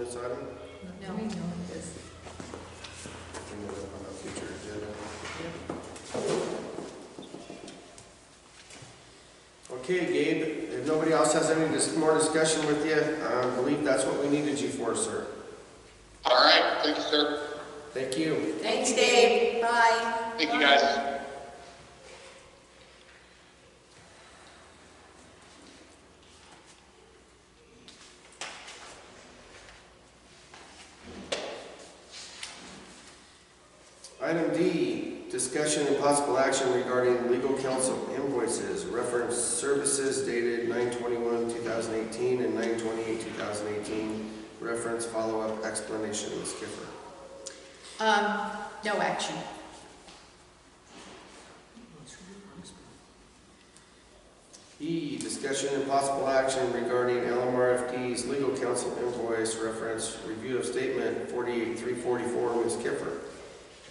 this item? No. We know it is. Bring it up on a future agenda. Okay, Gabe, if nobody else has any more discussion with you, I believe that's what we needed you for, sir. All right. Thank you, sir. Thank you. Thanks, Dave. Bye. Thank you, guys. Item D, discussion and possible action regarding legal counsel invoices, reference services dated 9/21/2018 and 9/28/2018, reference follow-up explanation. Ms. Kiffer. No action. E, discussion and possible action regarding LMRFD's legal counsel invoice, reference review of statement 48/344. Ms. Kiffer.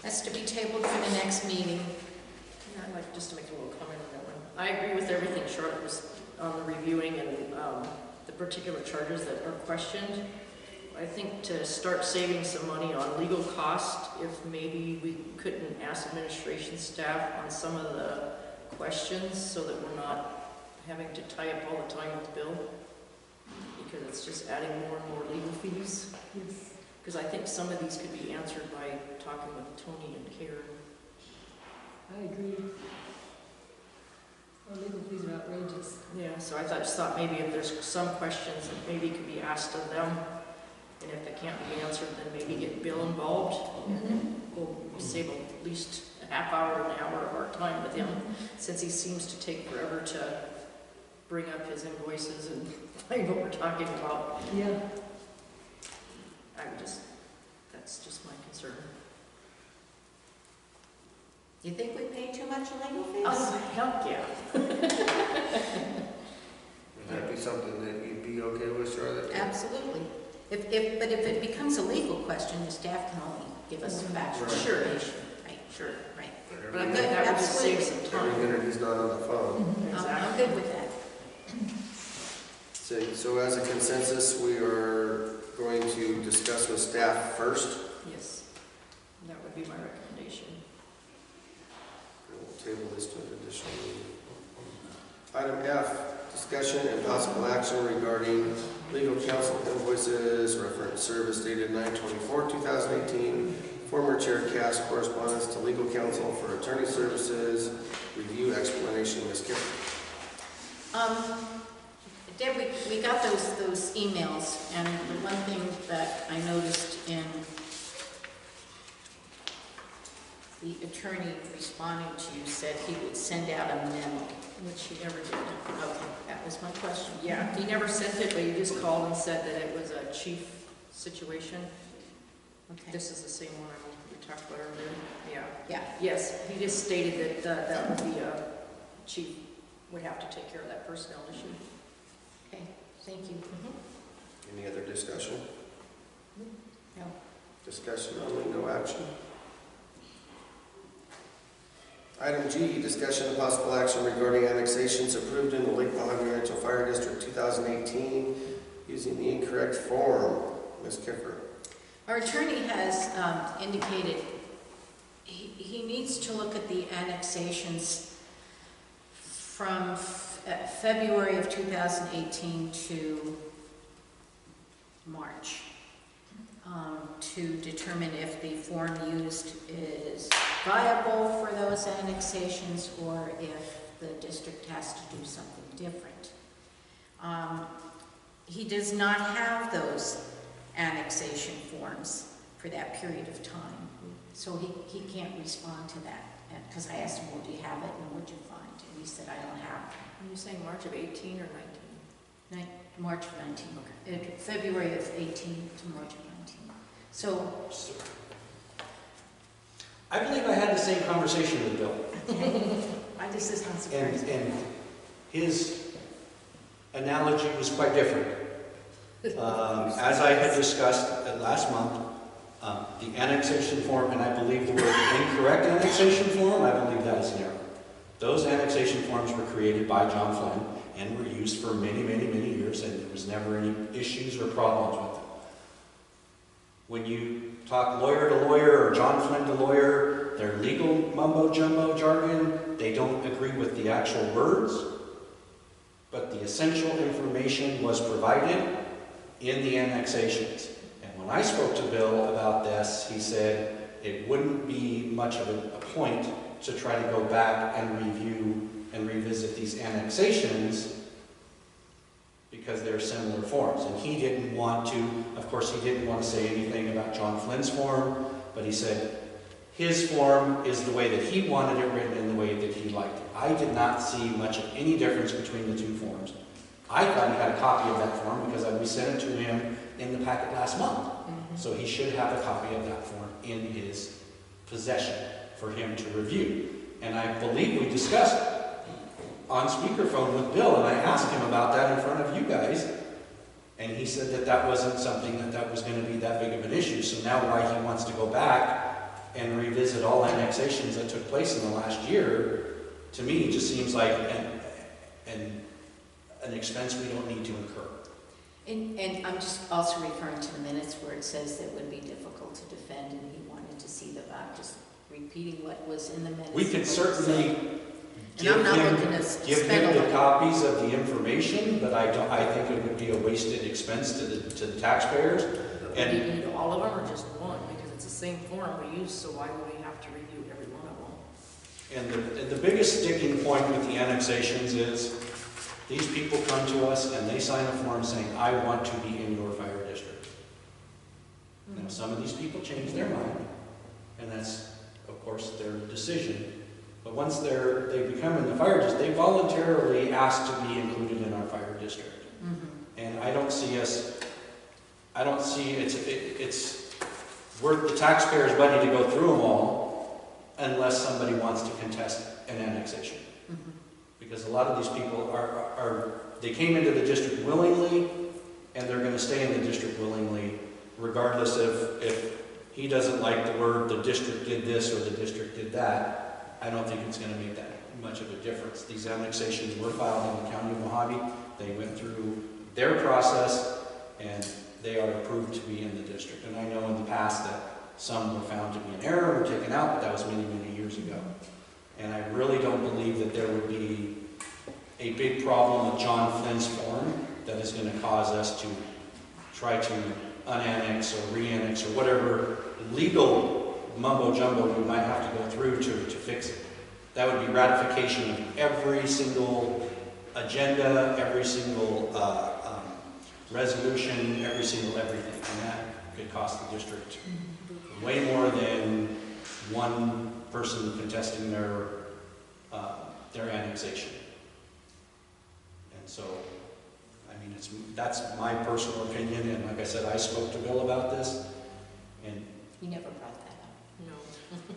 That's to be tabled for the next meeting. Yeah, I'd like just to make a little comment on that one. I agree with everything Charlotte was on the reviewing and the particular charges that are questioned. I think to start saving some money on legal cost, if maybe we couldn't ask administration staff on some of the questions so that we're not having to tie up all the time with the bill, because it's just adding more and more legal fees. Yes. Because I think some of these could be answered by talking with Tony and Karen. I agree. Our legal fees are outrageous. Yeah, so I just thought maybe if there's some questions that maybe could be asked of them, and if they can't be answered, then maybe get Bill involved, and we'll save at least a half hour, an hour of our time with him, since he seems to take forever to bring up his invoices and find what we're talking about. Yeah. That's just my concern. You think we pay too much in legal fees? Oh, heck yeah. Would that be something that you'd be okay with, Charlotte? Absolutely. But if it becomes a legal question, the staff can only give us factual Right. Sure. information. Right, sure, right. But I Every think that would just Absolutely. save some every time. minute he's not on the phone. I'm good with that. So as a consensus, we are going to discuss with staff first. Yes, that would be my recommendation. We'll table this to an additional meeting. Item F, discussion and possible action regarding legal counsel invoices, reference service dated 9/24/2018, former chair Cass correspondence to legal counsel for attorney services, review explanation. Ms. Kemp. Deb, we got those emails, and the one thing that I noticed in the attorney responding to you said he would send out a memo, Which he never did. Okay, that was my question. Yeah, he never sent it, but he just called and said that it was a chief situation. Okay. This is the same one we talked about earlier. Yeah. Yeah. Yes, he just stated that that would be a chief would have to take care of that personnel issue. Okay, thank you. Any other discussion? No. Discussion only, no action. Item G, discussion and possible action regarding annexations approved in the Lake Mohave Ranchos Fire District 2018 using the incorrect form. Ms. Kiffer. Our attorney has indicated he needs to look at the annexations from February of 2018 to March to determine if the form used is viable for those annexations or if the district has to do something different. He does not have those annexation forms for that period of time, so he can't respond to that. Because I asked him, well, do you have it, and what'd you find? And he said, I don't have it. Are you saying March of 18 or 19? March of 19. Okay. February of 18 to March of 19. So, I believe I had the same conversation with Bill, this is not surprising. and his analogy was quite different. As I had discussed last month, the annexation form, and I believe the word incorrect annexation form, I believe that is an error. Those annexation forms were created by John Flynn and were used for many, many, many years, and there was never any issues or problems with them. when you talk lawyer to lawyer or John Flynn to lawyer, their legal mumbo jumbo jargon, they don't agree with the actual words, but the essential information was provided in the annexations. And when I spoke to Bill about this, he said it wouldn't be much of a point to try to go back and review and revisit these annexations because they're similar forms. And he didn't want to, of course, he didn't want to say anything about John Flynn's form, but he said his form is the way that he wanted it written and the way that he liked it. I did not see much of any difference between the two forms. I thought he had a copy of that form because we sent it to him in the packet last month. So he should have a copy of that form in his possession for him to review. And I believe we discussed on speakerphone with Bill, and I asked him about that in front of you guys, and he said that that wasn't something that was going to be that big of an issue. So now why he wants to go back and revisit all annexations that took place in the last year, to me, just seems like an expense we don't need to incur. And I'm just also referring to the minutes where it says that it would be difficult to defend, and he wanted to see just repeating what was in the minutes. We could certainly And I'm not looking to give spend him a the lot. copies of the information, but I think it would be a wasted expense to the taxpayers. Do And you need all of them or just one? Because it's the same form we use, so why would we have to review every one of them? And the biggest sticking point with the annexations is these people come to us and they sign a form saying, I want to be in your fire district. Now, some of these people change their mind, and that's, of course, their decision. But once they become in the fire district, they voluntarily ask to be included in our fire district. And I don't see it's worth the taxpayers' money to go through them all unless somebody wants to contest an annexation. Because a lot of these people they came into the district willingly, and they're going to stay in the district willingly, regardless if he doesn't like the word the district did this or the district did that. I don't think it's going to make that much of a difference. These annexations were filed in the county of Mohave. They went through their process, and they are approved to be in the district. And I know in the past that some were found to be in error or taken out, but that was many, many years ago. And I really don't believe that there would be a big problem with John Flynn's form that is going to cause us to try to unannex or re-annex or whatever legal mumbo-jumbo we might have to go through to fix it. That would be ratification of every single agenda, every single resolution, every single everything. And that could cost the district way more than one person contesting their annexation. And so, I mean, that's my personal opinion, and like I said, I spoke to Bill about this, and You never brought that up. No,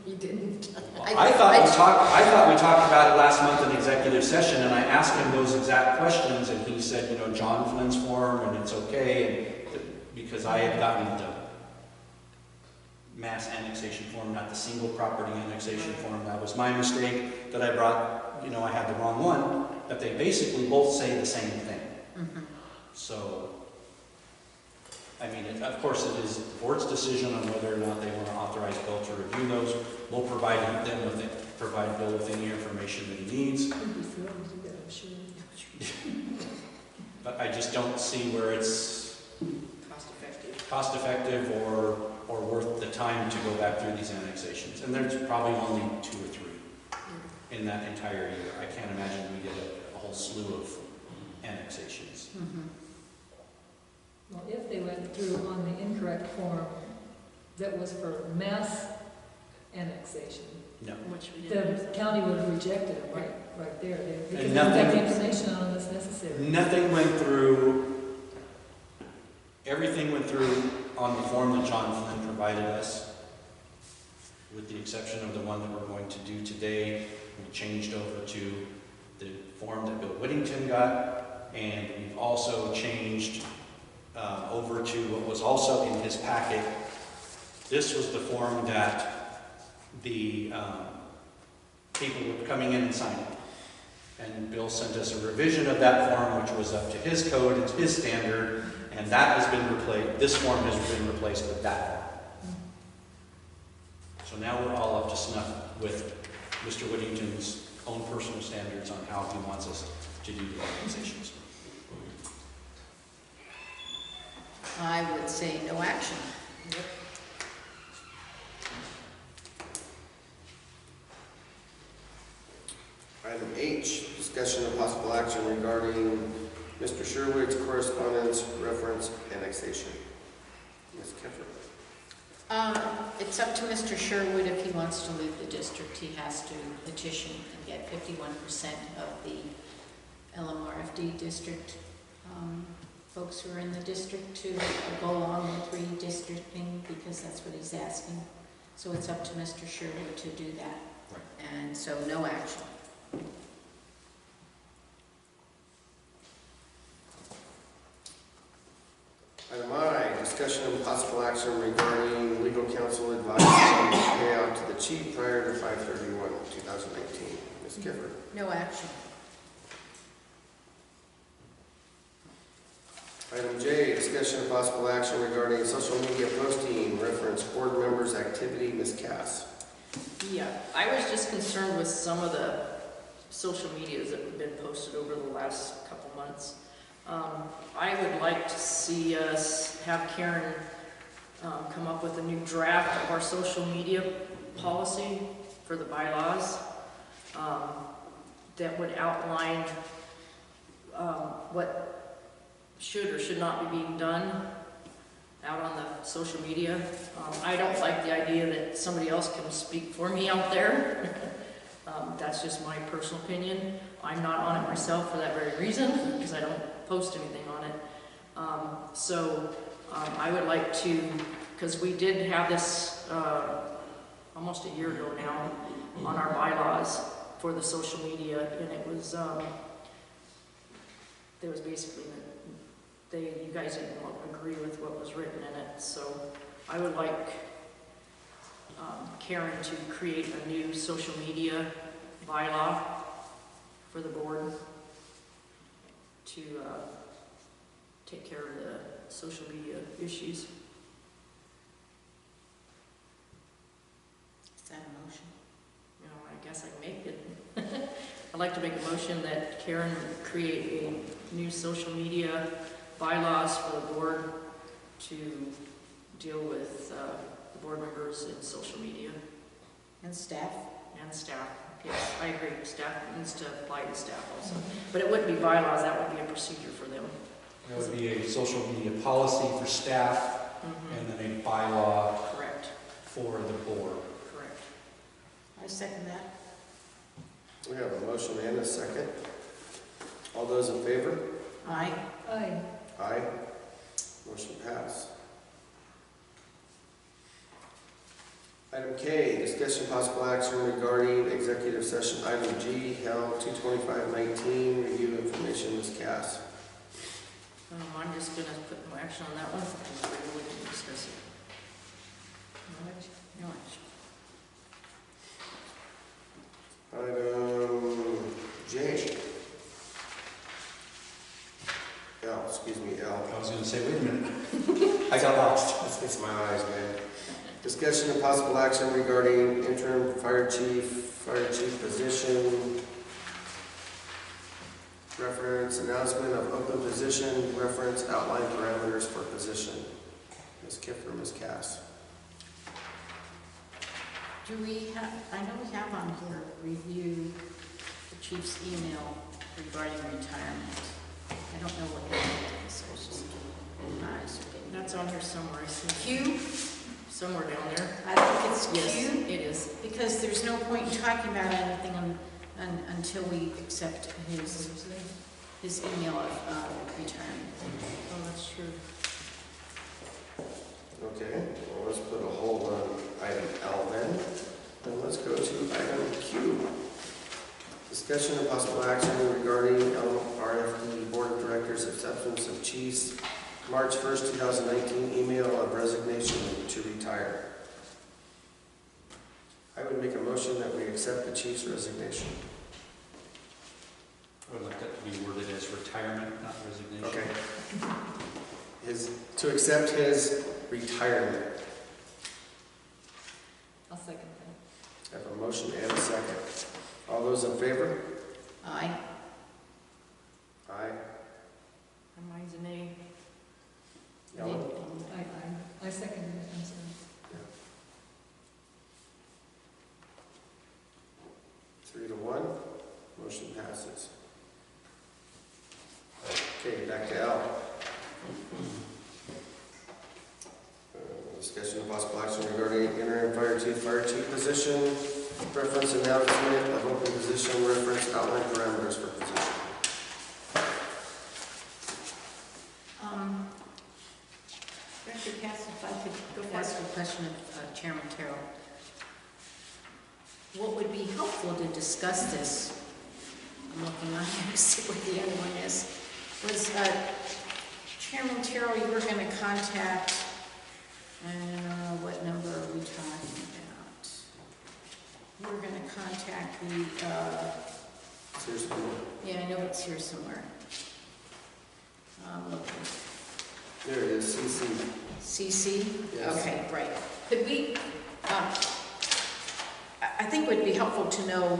he didn't. I thought we talked about it last month in executive session, and I asked him those exact questions, and he said, John Flynn's form, and it's okay, and because I had gotten the mass annexation form, not the single property annexation form. That was my mistake that I brought, I had the wrong one, but they basically both say the same thing. So, I mean, of course, it is the board's decision on whether or not they want to authorize Bill to review those. We'll provide Bill with any information that he needs. But I just don't see where it's cost effective or worth the time to go back through these annexations. And there's probably only 2 or 3 in that entire year. I can't imagine we did a whole slew of annexations. Well, if they went through on the incorrect form that was for mass annexation, No. Which we didn't. the county would have rejected it right there. Because they And don't have the nothing- information on that's necessary. Nothing went through, everything went through on the form that John Flynn provided us, with the exception of the one that we're going to do today. We changed over to the form that Bill Whittington got, and we've also changed over to what was also in his packet. This was the form that the people were coming in and signing. And Bill sent us a revision of that form, which was up to his code, it's his standard, And that has been replaced, this form has been replaced with that form. So now we're all up to snuff with Mr. Whittington's own personal standards on how he wants us to do the organizations. I would say no action. Item H, discussion of possible action regarding Mr. Sherwood's correspondence reference annexation. Ms. Keffer. It's up to Mr. Sherwood if he wants to leave the district. He has to petition and get 51% of the LMRFD district folks who are in the district to go along with redistricting, because that's what he's asking. So it's up to Mr. Sherwood to do that. Right. And so no action. Item I, discussion of possible action regarding legal counsel advice on payout to the chief prior to 5/31/2019. Ms. Keffer. No action. Item J, discussion of possible action regarding social media posting, reference board members' activity. Ms. Cass. Yeah, I was just concerned with some of the social medias that have been posted over the last couple months. I would like to see us have Karen come up with a new draft of our social media policy for the bylaws that would outline what should or should not be being done out on the social media. I don't like the idea that somebody else can speak for me out there. That's just my personal opinion. I'm not on it myself for that very reason, because I don't post anything on it. I would like to, because we did have this almost a year ago now on our bylaws for the social media, and it was, there was basically, you guys didn't agree with what was written in it, so I would like Karen to create a new social media bylaw for the board to take care of the social media issues. Is that a motion? You know, I guess I can make it. I'd like to make a motion that Karen create a new social media bylaws for the board to deal with the board members and social media. And staff? And staff, yes, I agree, staff needs to apply to staff also. But it wouldn't be bylaws, that would be a procedure for them. That would be a social media policy for staff, and then a bylaw Correct, for the board. correct. I second that. We have a motion and a second. All those in favor? Aye. Aye. Aye. Motion passed. Item K, discussion possible action regarding executive session. Item G, held 2/25/19, review information. Ms. Cass. I'm just gonna put no action on that one, because we really didn't discuss it. No action. Item J. L, excuse me, L. I was going to say, wait a minute. I got lost. It's my eyes, man. Discussion of possible action regarding interim fire chief position. Reference announcement of open position, reference outline parameters for position. Ms. Kiffer, Ms. Cass. Do we have, I know we have on here, review the chief's email regarding retirement. I don't know what that is, so it's just nice. That's on here somewhere, I see. Q? Somewhere down there. I think it's Yes, Q, it is. because there's no point in talking about anything until we accept his email of retirement. Oh, that's true. Okay, well, let's put a hold on item L then. Then let's go to item Q. Discussion of possible action regarding LMRFD Board of Directors acceptance of Chief's March 1st, 2019 email of resignation to retire. I would make a motion that we accept the Chief's resignation. I would like that to be worded as retirement, not resignation. Okay. to accept his retirement. I'll second that. I have a motion and a second. All those in favor? Aye. Aye. Mine's an A. Ellen? I second it, I'm sorry. 3 to 1, motion passes. Okay, back to Al. Discussion of possible action regarding interim fire chief position, preference announcement of open position, reference outline parameters for position. Director Cass, if I could ask a question of Chairman Terrell. What would be helpful to discuss this, I'm looking on here to see what the other one is, was Chairman Terrell, you were going to contact, what number are we talking about? You were going to contact the, Seriously? yeah, I know it's here somewhere. I'm looking. There it is, CC. CC? Yes. Okay, right. Could we, I think it would be helpful to know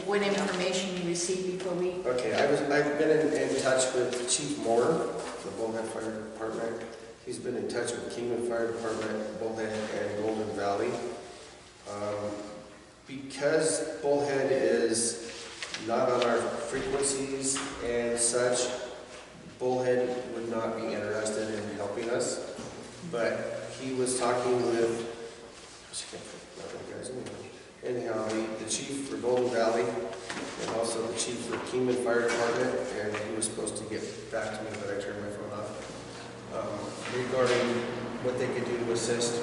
what information you received before we... Okay, I've been in touch with Chief Moore, the Bullhead Fire Department. He's been in touch with Kingman Fire Department, Bullhead, and Golden Valley. Because Bullhead is not on our frequencies and such, Bullhead would not be interested in helping us. But he was talking with, anyhow, the chief for Golden Valley and also the chief for Kingman Fire Department, and he was supposed to get back to me, but I turned my phone off, regarding what they could do to assist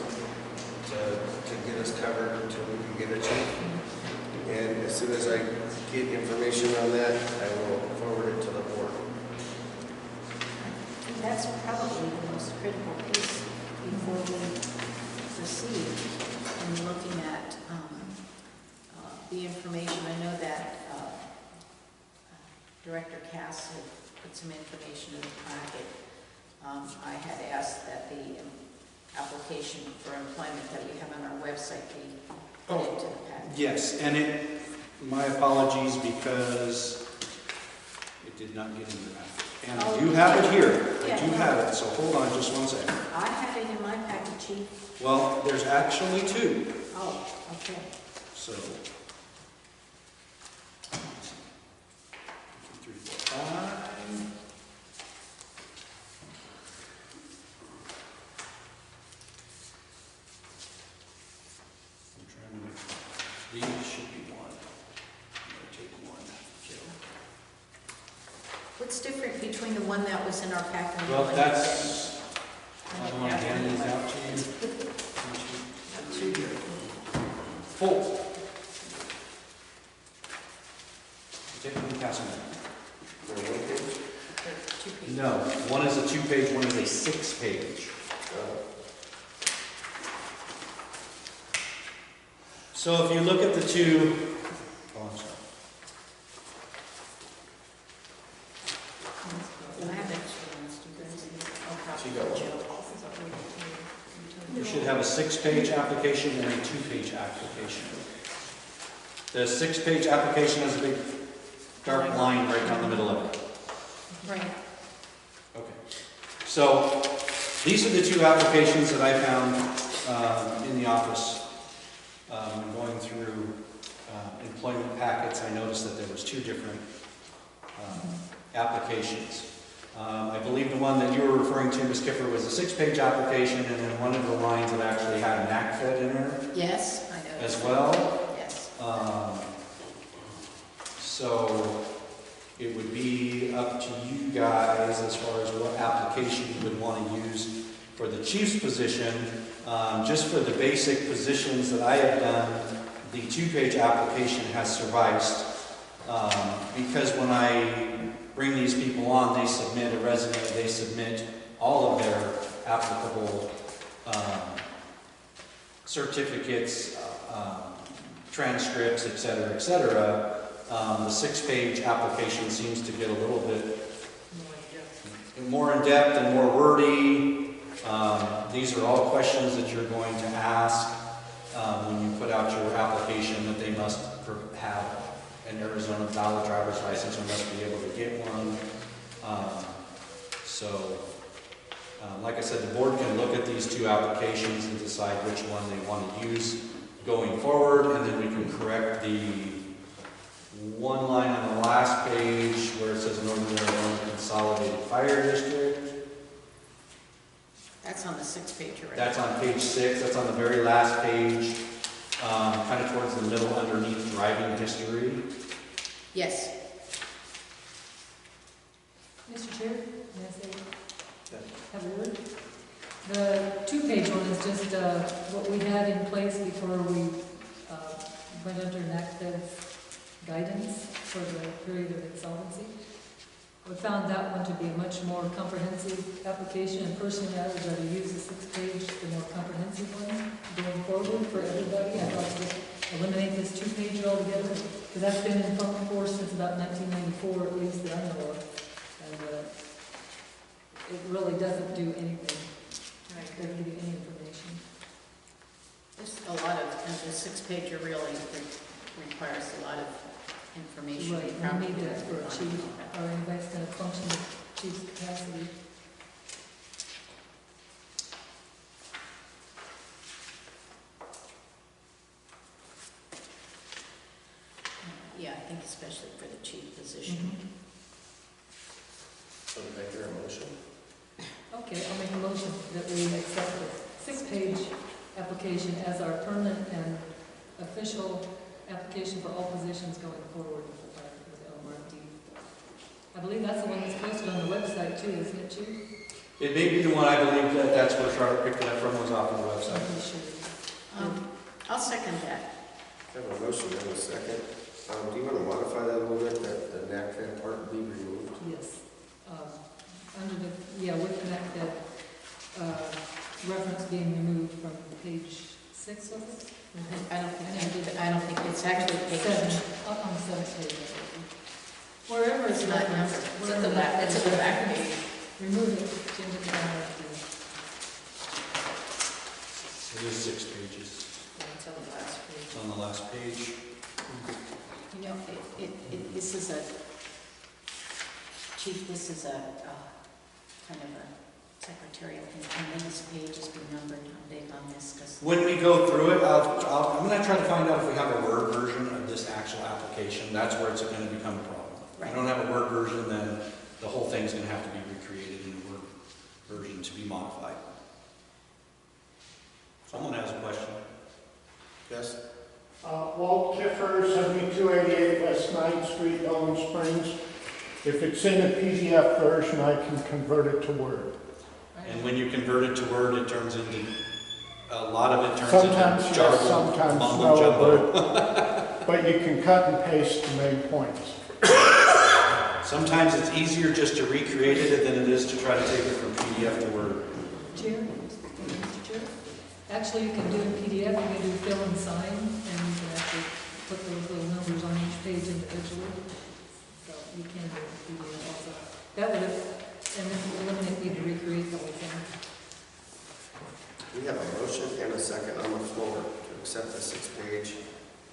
to get us covered until we can get a chief. And as soon as I get information on that, I will forward it to the board. That's probably the most critical piece before we proceed in looking at the information. I know that Director Cass had put some information in the packet. I had asked that the application for employment that we have on our website be put into the packet. Yes, and my apologies because it did not get into that. And I do have it here. I do have it, so hold on just one second. I have it in my packet, Chief. Well, there's actually two. Oh, okay. So, 1, 2, 3, 4, 5. I'm trying to make, these should be one. I'm going to take one. What's different between the one that was in our packet and the Well, one that's, I don't want to hand these out to you. Full. Take them and pass them down. No, one is a 2-page, one is a 6-page. So if you look at the two, oh, I'm sorry. I have She got one. You should have a 6-page application and a 2-page application. The 6-page application has a big dark line right down the middle of it. Right. Okay. So these are the two applications that I found in the office. Going through employment packets, I noticed that there was 2 different applications. I believe the one that you were referring to, Ms. Kiffer, was a 6-page application, and then one of the lines that actually had an ACFED in there Yes, I know. as well. Yes. So it would be up to you guys as far as what application you would want to use for the chief's position. Just for the basic positions that I have done, the 2-page application has sufficed because when I bring these people on, they submit a resume, they submit all of their applicable certificates, transcripts, etc., etc. The 6-page application seems to get a little bit, more in depth and more wordy. These are all questions that you're going to ask when you put out your application, that they must have an Arizona valid driver's license or must be able to get one. Like I said, the board can look at these two applications and decide which one they want to use going forward, and then we can correct the one line on the last page where it says Northern Arizona Consolidated Fire District. That's on the 6th page already. That's on page 6. That's on the very last page, kind of towards the middle underneath driving history. Yes. Mr. Chair, may I say, have a word? The 2-page one is just what we had in place before we went under NACDEV's guidance for the period of insolvency. We found that one to be a much more comprehensive application, and personally I would rather use the 6th page, the more comprehensive one, going forward for everybody. I'd like to eliminate this 2-page altogether, because that's been in force since about 1994, at least that I know of. And it really doesn't do anything. It doesn't give you any information. There's a lot of, and the 6th page really requires a lot of information. Right, we need that for a chief, or anybody's going to function in chief's capacity. Yeah, I think especially for the chief position. So make there a motion? Okay, I'll make a motion that we accept the 6-page application as our permanent and official application for all positions going forward with the fire, with LMRFD. I believe that's the one that's posted on the website too, isn't it, Chief? It may be the one, I believe that's where Charlotte picked it up from, was off on the website. I'm sure. I'll second that. I have a motion and a second. Do you want to modify that a little bit, that the NACFED part be removed? Yes. Under the, with the NACDEV reference being removed from page 6 of it? I don't think it's actually page 7, on the 7th page. Wherever it's It's not numbered. It's at the back. It's at the back page. Remove it, change it to LMRFD. It is 6 pages. It's on the last page. It's on the last page. You know, this is a, Chief, this is a kind of a secretarial thing, and then this page has been numbered. I'm big on this because. When we go through it, I'm going to try to find out if we have a Word version of this actual application. That's where it's going to become a problem. If we don't have a Word version, then the whole thing's going to have to be recreated in a Word version to be modified. Someone has a question? Yes? Walt Kiffer, 7288 West 9th Street, Elm Springs. If it's in a PDF version, I can convert it to Word. And when you convert it to Word, it turns into, a lot of it turns Sometimes into yes, jargon, sometimes mumbo no, jumbo. but you can cut and paste the main points. Sometimes it's easier just to recreate it than it is to try to take it from PDF to Word. Chair, Mr. Chair? Actually, you can do in PDF, you can do fill and sign, and you can actually put those little numbers on each page individually. So you can do it in PDF also. That would, and then eliminate need to recreate the whole thing. We have a motion and a second on the floor to accept the 6-page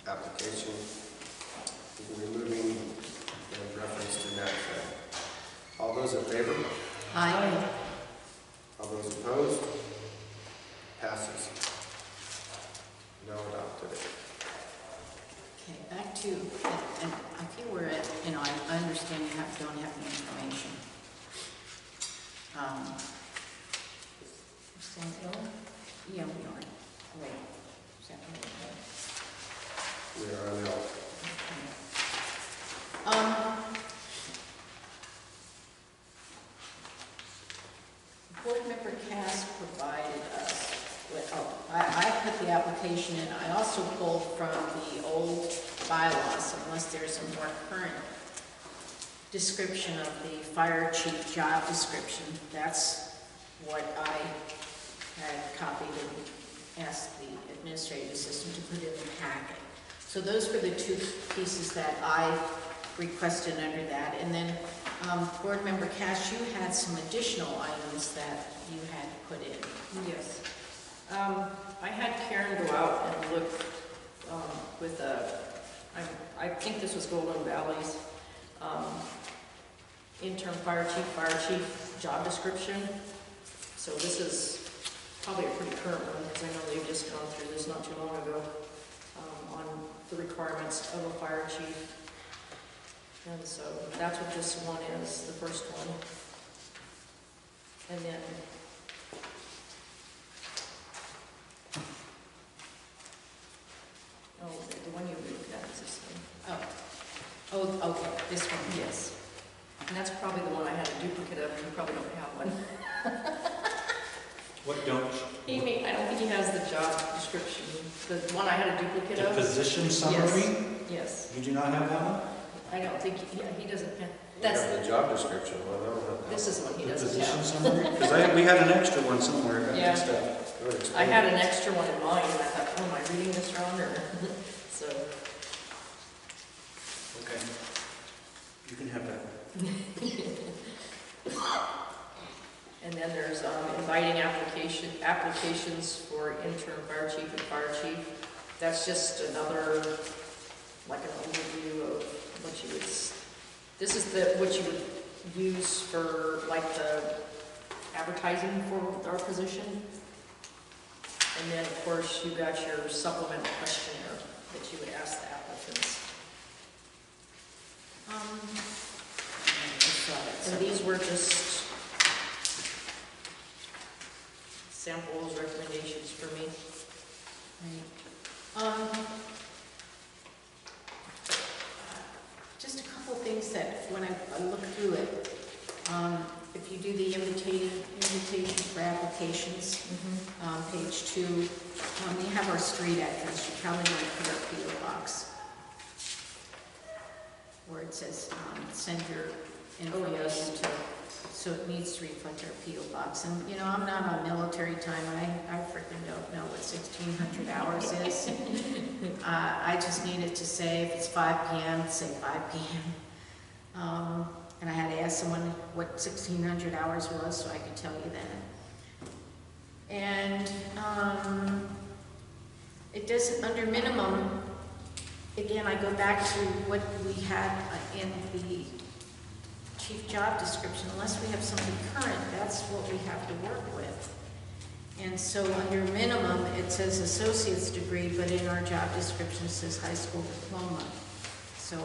application, removing the reference to NACFED. All those in favor? Aye. All those opposed? Passes. No adopted. Okay, back to, and I feel we're at, I understand you don't have the information. We're still ill? Yeah, we are. Wait, is that right? We are on L. Board member Cass provided us with, I put the application in. I also pulled from the old bylaws, unless there's a more current description of the fire chief job description. That's what I had copied and asked the administrative assistant to put in the packet. So those were the two pieces that I requested under that. And then Board Member Cash, you had some additional items that you had put in. Yes. I had Karen go out and look with I think this was Golden Valley's interim fire chief job description. So this is probably a pretty current one, because I know they've just gone through this not too long ago on the requirements of a fire chief. And so that's what this one is, the first one. And then the one you looked at is this one. Oh, okay, this one, Yes. And that's probably the one I had a duplicate of, you probably don't have one. What don't, I don't think he has the job description, the one I had a duplicate the of. position summary? Yes, You do not have that one? I don't think, he doesn't have, We have that's, the job description, well, I don't have that. this is the one he The doesn't position have. summary? Because we had an extra one somewhere, I Yeah. mixed up. Go ahead, explain I had it. an extra one in mind, and I thought, oh, am I reading this wrong, or, so. Okay. You can have that. And then there's inviting applications for interim fire chief and fire chief. That's just another, like an overview of what you would, this is what you would use for like the advertising for our position. And then of course you got your supplemental questionnaire that you would ask the applicants. And these were just samples, recommendations for me. just a couple things that when I look through it, if you do the invitation for applications, page 2, we have our street address. You probably want to put our P.O. box where it says send your information to, so it needs to reflect our P.O. box. And you know, I'm not on military time. I freaking don't know what 1,600 hours is. I just needed to say if it's 5 p.m., say 5 p.m. And I had to ask someone what 1,600 hours was so I could tell you that. And it doesn't, under minimum, again, I go back to what we had in the chief job description. Unless we have something current, that's what we have to work with. And so under minimum, it says associate's degree, but in our job description it says high school diploma. So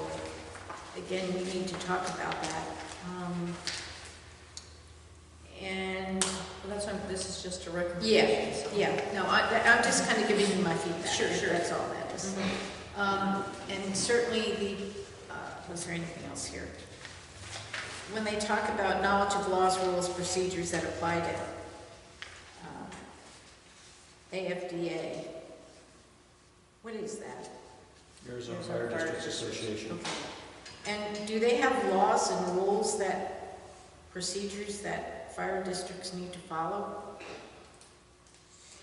again, we need to talk about that. And Well, that's why this is just a recommendation. yeah, so. yeah, no, I'm just kind of giving you my feedback. Sure. That's all that is. And certainly was there anything else here? When they talk about knowledge of laws, rules, procedures that apply to AFDA, what is that? Arizona Fire Districts Association. Okay. And do they have laws and rules that, procedures that fire districts need to follow?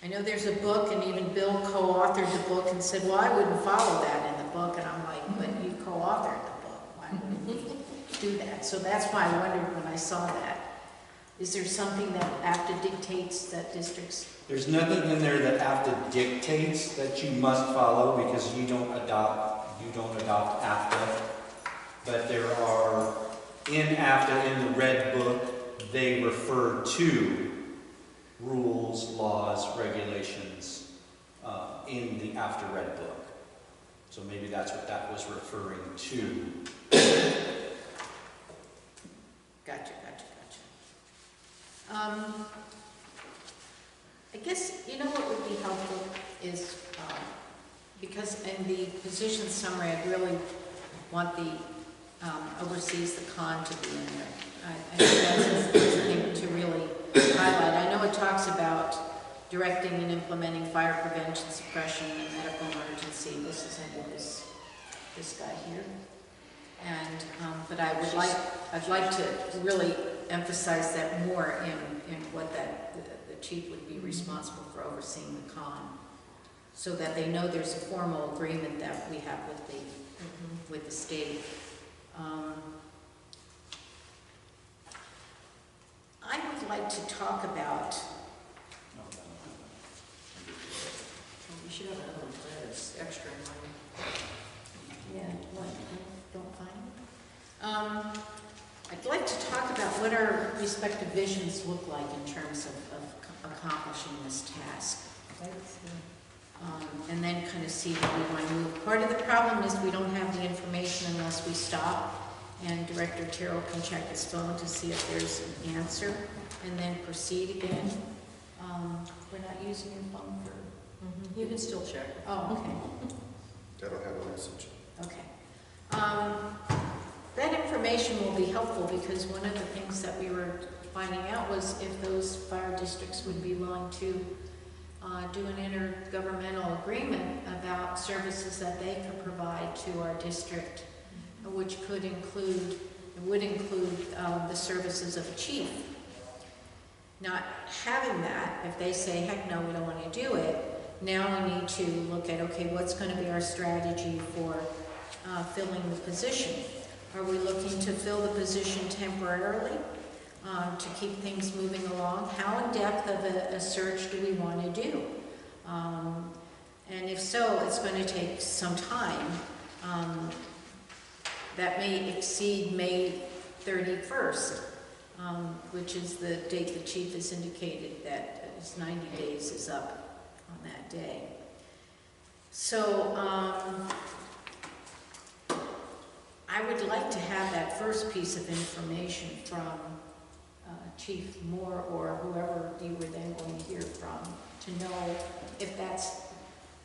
I know there's a book, and even Bill co-authored the book and said, well, I wouldn't follow that in the book, and I'm like, but you co-authored the book, why wouldn't we do that? So that's why I wondered when I saw that. Is there something that AFTA dictates that districts? There's nothing in there that AFTA dictates that you must follow because you don't adopt AFTA. But there are, in AFTA, in the red book, they refer to rules, laws, regulations in the AFTA red book. So maybe that's what that was referring to. Gotcha. I guess, you know what would be helpful is, because in the position summary, I really want the oversees the con to be in there. I think that's the thing to really highlight. I know it talks about directing and implementing fire prevention, suppression, and medical emergency. This is under this guy here. And but I'd like to really emphasize that more in what the chief would be responsible for overseeing the con, so that they know there's a formal agreement that we have with the state. would like to talk about, We should have another one that's extra in mine. yeah, what, don't find it? I'd like to talk about what our respective visions look like in terms of accomplishing this task. And then kind of see how we want to move. Part of the problem is we don't have the information unless we stop, and Director Terrell can check his phone to see if there's an answer, and then proceed again. We're not using your phone for... You can still check. Oh, okay. I don't have a message. Okay. That information will be helpful because one of the things that we were finding out was if those fire districts would be willing to do an intergovernmental agreement about services that they could provide to our district, which would include the services of a chief. Not having that, if they say, heck no, we don't want to do it, now we need to look at, okay, what's going to be our strategy for filling the position? Are we looking to fill the position temporarily to keep things moving along? How in depth of a search do we want to do? And if so, it's going to take some time. That may exceed May 31st, which is the date the chief has indicated that his 90 days is up on that day. So I would like to have that first piece of information from Chief Moore or whoever you were then going to hear from to know if that's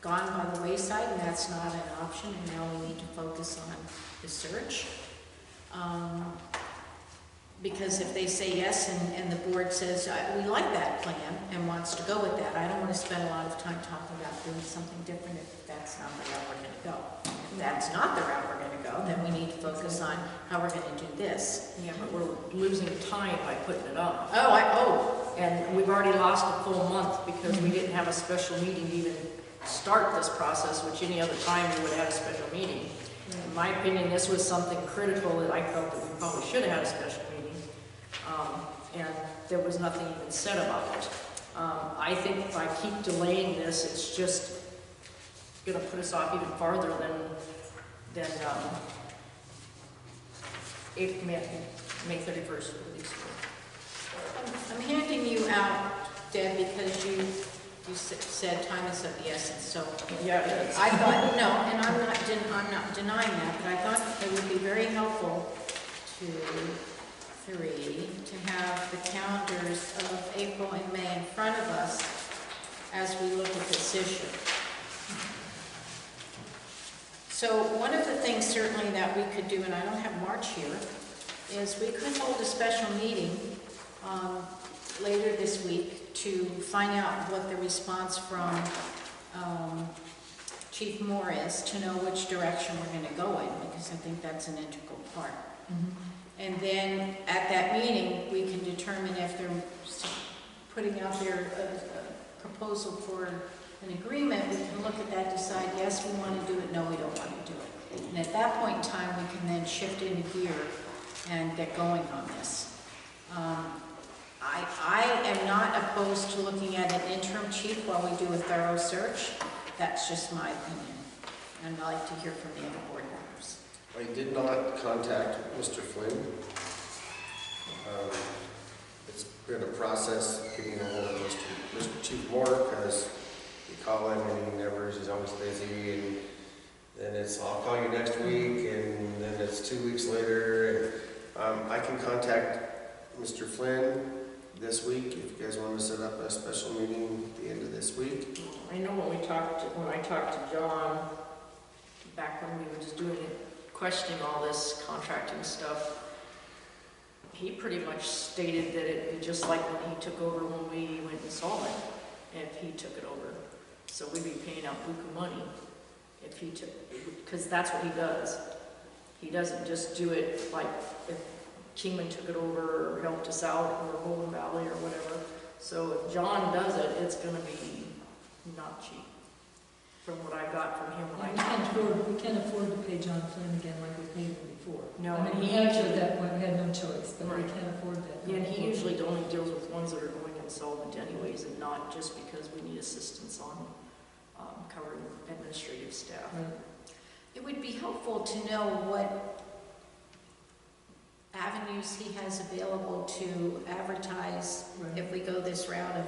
gone by the wayside and that's not an option and now we need to focus on the search. Because if they say yes and the board says, we like that plan and wants to go with that, I don't want to spend a lot of time talking about doing something different if that's not the route we're going to go. If that's not the route we're going to go, then we need to focus on how we're going to do this. Yeah, but we're losing time by putting it off. And we've already lost a full month because we didn't have a special meeting to even start this process, which any other time we would have a special meeting. In my opinion, this was something critical that I felt that we probably should have had a special meeting. And there was nothing even said about it. I think if I keep delaying this, it's just going to put us off even farther than May 31st for these. I'm handing you out, Deb, because you said time is of the essence, so. Yeah, it is. I thought, no, and I'm not denying that, but I thought it would be very helpful to have the calendars of April and May in front of us as we look at this issue. So one of the things certainly that we could do, and I don't have March here, is we could hold a special meeting later this week to find out what the response from Chief Moore is to know which direction we're going to go in, because I think that's an integral part. And then at that meeting, we can determine if they're putting out their proposal for an agreement. We can look at that, decide, yes, we want to do it, no, we don't want to do it. And at that point in time, we can then shift into gear and get going on this. I am not opposed to looking at an interim chief while we do a thorough search. That's just my opinion. And I'd like to hear from the other board members. I did not contact Mr. Flynn. It's been a process getting a hold of Mr. Chief Moore because you call him and he's always busy, and then it's, I'll call you next week, and then it's 2 weeks later. And, I can contact Mr. Flynn this week if you guys want to set up a special meeting at the end of this week. I know when I talked to John back when we were just doing it, questioning all this contracting stuff, he pretty much stated that it'd be just like when he took over when we went and saw it, if he took it over. So we'd be paying out buku money if he took, because that's what he does. He doesn't just do it like if Kingman took it over or helped us out or Golden Valley or whatever. So if John does it, it's going to be not cheap. from what I got from him when We can't afford to pay John Flynn again like we paid him before. No, I mean, and we he had to at usually- that point, we had no choice, but we Right. can't afford that. Yeah, and he usually only deals with ones that are going insolvent anyways, and not just because we need assistance on covering administrative staff. Right. It would be helpful to know what avenues he has available to advertise, Right. if we go this route of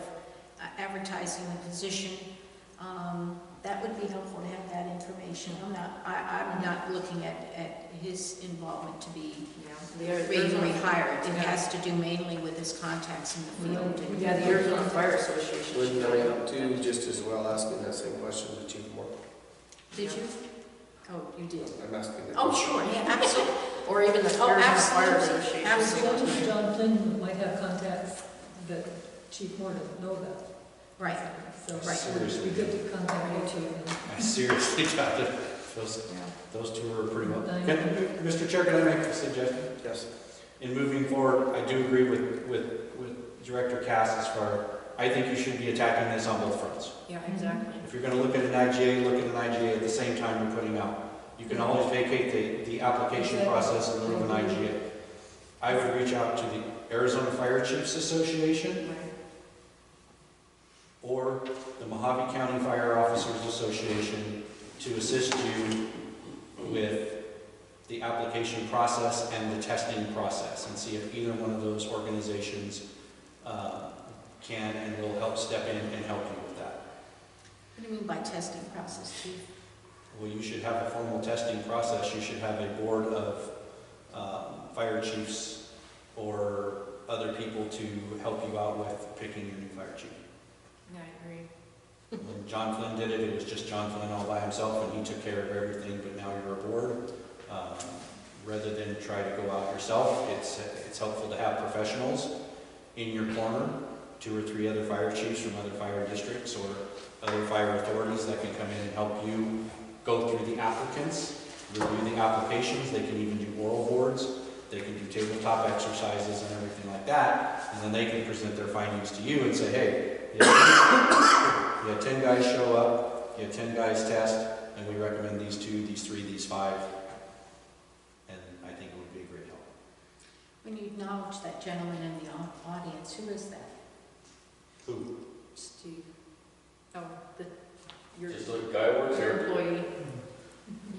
advertising the position. That would be helpful to have that information. I'm not looking at his involvement to be Yeah, rehired. It has to do mainly with his contacts in the field. Right. and- Yeah, the Arizona Fire Association. Wouldn't I do just as well asking that same question to Chief Moore? Did you? Oh, you did. I'm asking that. Oh, sure, yeah, absolutely. Or even the Oh, Arizona Fire absolutely, Association. absolutely. John Flynn might have contacts that Chief Moore doesn't know about. Right. So Right. it would be good to contact you two. I seriously got it. Those two are pretty well. Mr. Chair, can I make a suggestion? Yes. In moving forward, I do agree with Director Cass as far, I think you should be attacking this on both fronts. Yeah, exactly. If you're going to look at an IGA, look at an IGA at the same time you're putting out. You can always vacate the application process in lieu of an IGA. I would reach out to the Arizona Fire Chiefs Association Right. or the Mohave County Fire Officers Association to assist you with the application process and the testing process, and see if either one of those organizations can and will help step in and help you with that. What do you mean by testing process, Chief? Well, you should have a formal testing process. You should have a board of fire chiefs or other people to help you out with picking your new fire chief. Yeah, I agree. When John Flynn did it, it was just John Flynn all by himself, and he took care of everything, but now you're a board. Rather than try to go out yourself, it's helpful to have professionals in your corner, 2 or 3 other fire chiefs from other fire districts or other fire authorities that can come in and help you go through the applicants, review the applications. They can even do oral boards. They can do tabletop exercises and everything like that, and then they can present their findings to you and say, hey, you had 10 guys show up, you had 10 guys test, and we recommend these 2, these 3, these 5, and I think it would be a great help. When you acknowledge that gentleman in the audience, who is that? Who? Steve. Oh, your Just the guy who works here. employee.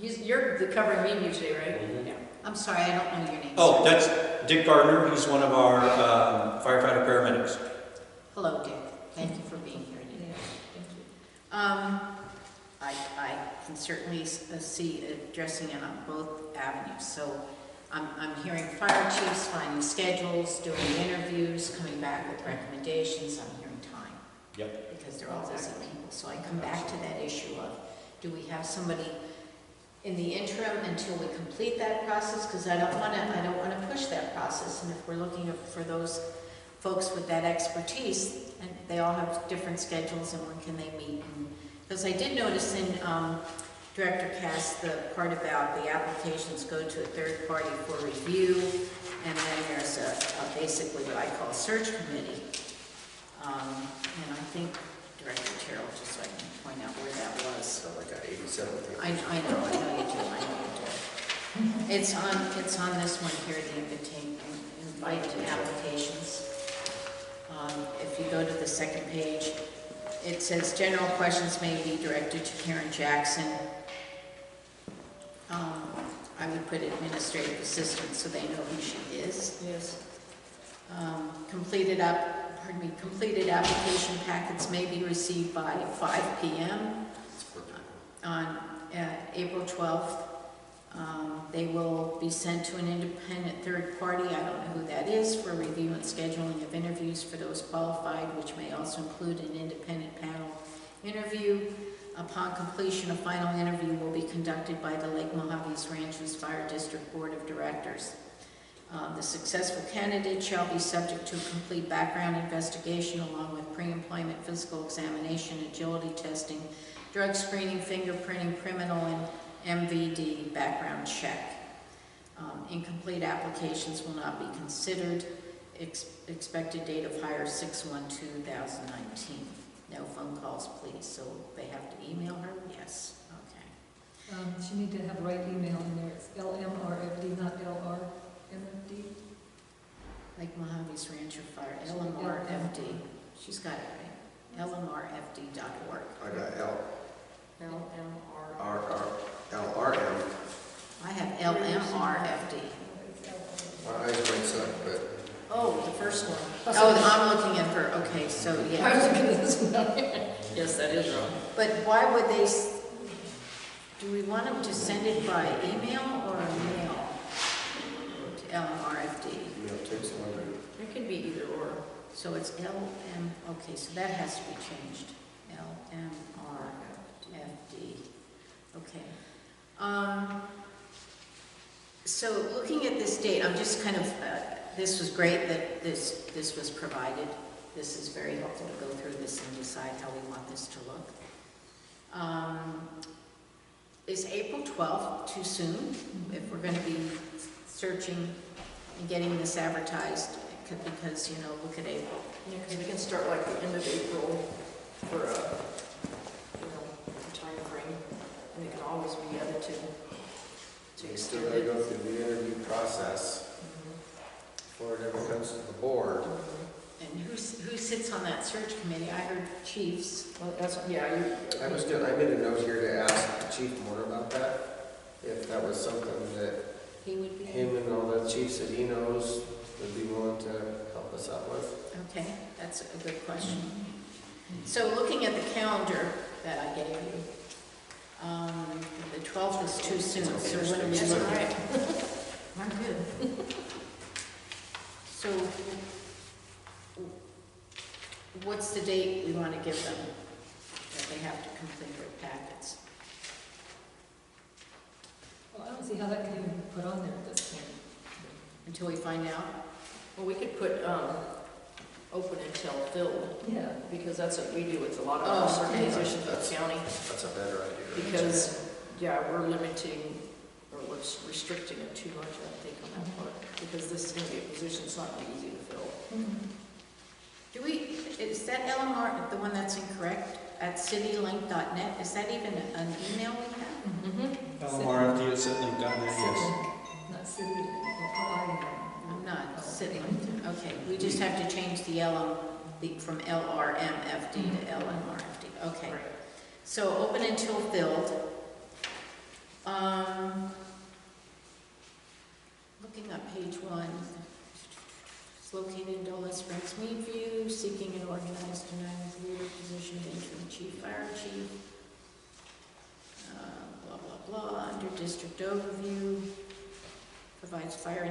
You're the covering me today, right? Mhm. Yeah. I'm sorry, I don't know your name. Oh, sir. that's Dick Gardner. He's one of our firefighter paramedics. Hello, Dick. Thank you for being here today. Yeah, thank you. I can certainly see addressing it on both avenues. So I'm hearing fire chiefs finding schedules, doing interviews, coming back with recommendations. I'm hearing time. Yep. Because they're all busy people. So I come back to that issue of, do we have somebody in the interim until we complete that process? Because I don't want to push that process. And if we're looking for those folks with that expertise, and they all have different schedules, and when can they meet? Because I did notice in Director Cass, the part about the applications go to a third party for review, and then there's basically what I call a search committee. And I think Director Terrell, just so I can point out where that was. So like a 87. I know you do. It's on this one here, the invite applications. If you go to the second page, it says general questions may be directed to Karen Jackson. I would put administrative assistant so they know who she is. Yes. Completed application packets may be received by 5 p.m. on April 12th. They will be sent to an independent third party, I don't know who that is, for review and scheduling of interviews for those qualified, which may also include an independent panel interview. Upon completion, a final interview will be conducted by the Lake Mohave Ranchos Fire District Board of Directors. The successful candidate shall be subject to a complete background investigation along with pre-employment physical examination, agility testing, drug screening, fingerprinting, criminal, and MVD background check. Incomplete applications will not be considered. Expected date of hire 6/1/2019. No phone calls, please. So they have to email her? yes, okay. She need to have the right email in there. It's LMRFD, not LRMFD. Like Mojave's Rancho Fire, LMRFD. She's got it right. LMRFD.org. I got LMR. LRM. I have LMRFD. My eyes might suck, but Oh, the first one. Oh, I'm looking at her, okay, so I was yeah. looking at this one. Yes, that is wrong. But why would they, do we want them to send it by email or mail to LMRFD? you know, it takes longer. It could be either or. So it's okay, so that has to be changed. LMRFD, okay. So looking at this date, I'm just kind of, this was great that this was provided. This is very helpful to go through this and decide how we want this to look. Is April 12th too soon if we're going to be searching and getting this advertised? Because, you know, look at April. Yeah, because we can start like the end of April for a, you know, a time frame, and it can always be edited to You still extend gotta it. go through the interview process before it ever comes to the board. And who sits on that search committee? I heard chiefs. Well, that's, yeah, I made a note here to ask the chief more about that, if that was something that He would be. him and all the chiefs that he knows would be willing to help us out with. Okay, that's a good question. So looking at the calendar that I gave you, the 12th is too soon, so when are we That's looking? all right. I'm good. So what's the date we want to give them that they have to complete their packets? Well, I don't see how that can even be put on there at this point. Until we find out? Well, we could put, open until filled, Yeah. because that's what we do with a lot of Oh, our certain okay. positions in the county. That's a better idea. Because, yeah, we're limiting, or we're restricting it too much, I think, on that part. Because this is gonna be a position, it's not gonna be easy to fill. Is that LMR, the one that's incorrect, at citylink.net, is that even an email we have? LMRFD at Sitlink down there, yes. Not city, or I'm not, Citlink, okay, we just have to change the from LRMFD to LMRFD, okay. Right. So open until filled. Looking at page 1, it's located in Dulles Springs, Meadview, seeking an organized denial leader position of interim chief, fire chief, blah, blah, blah, under district overview, provides fire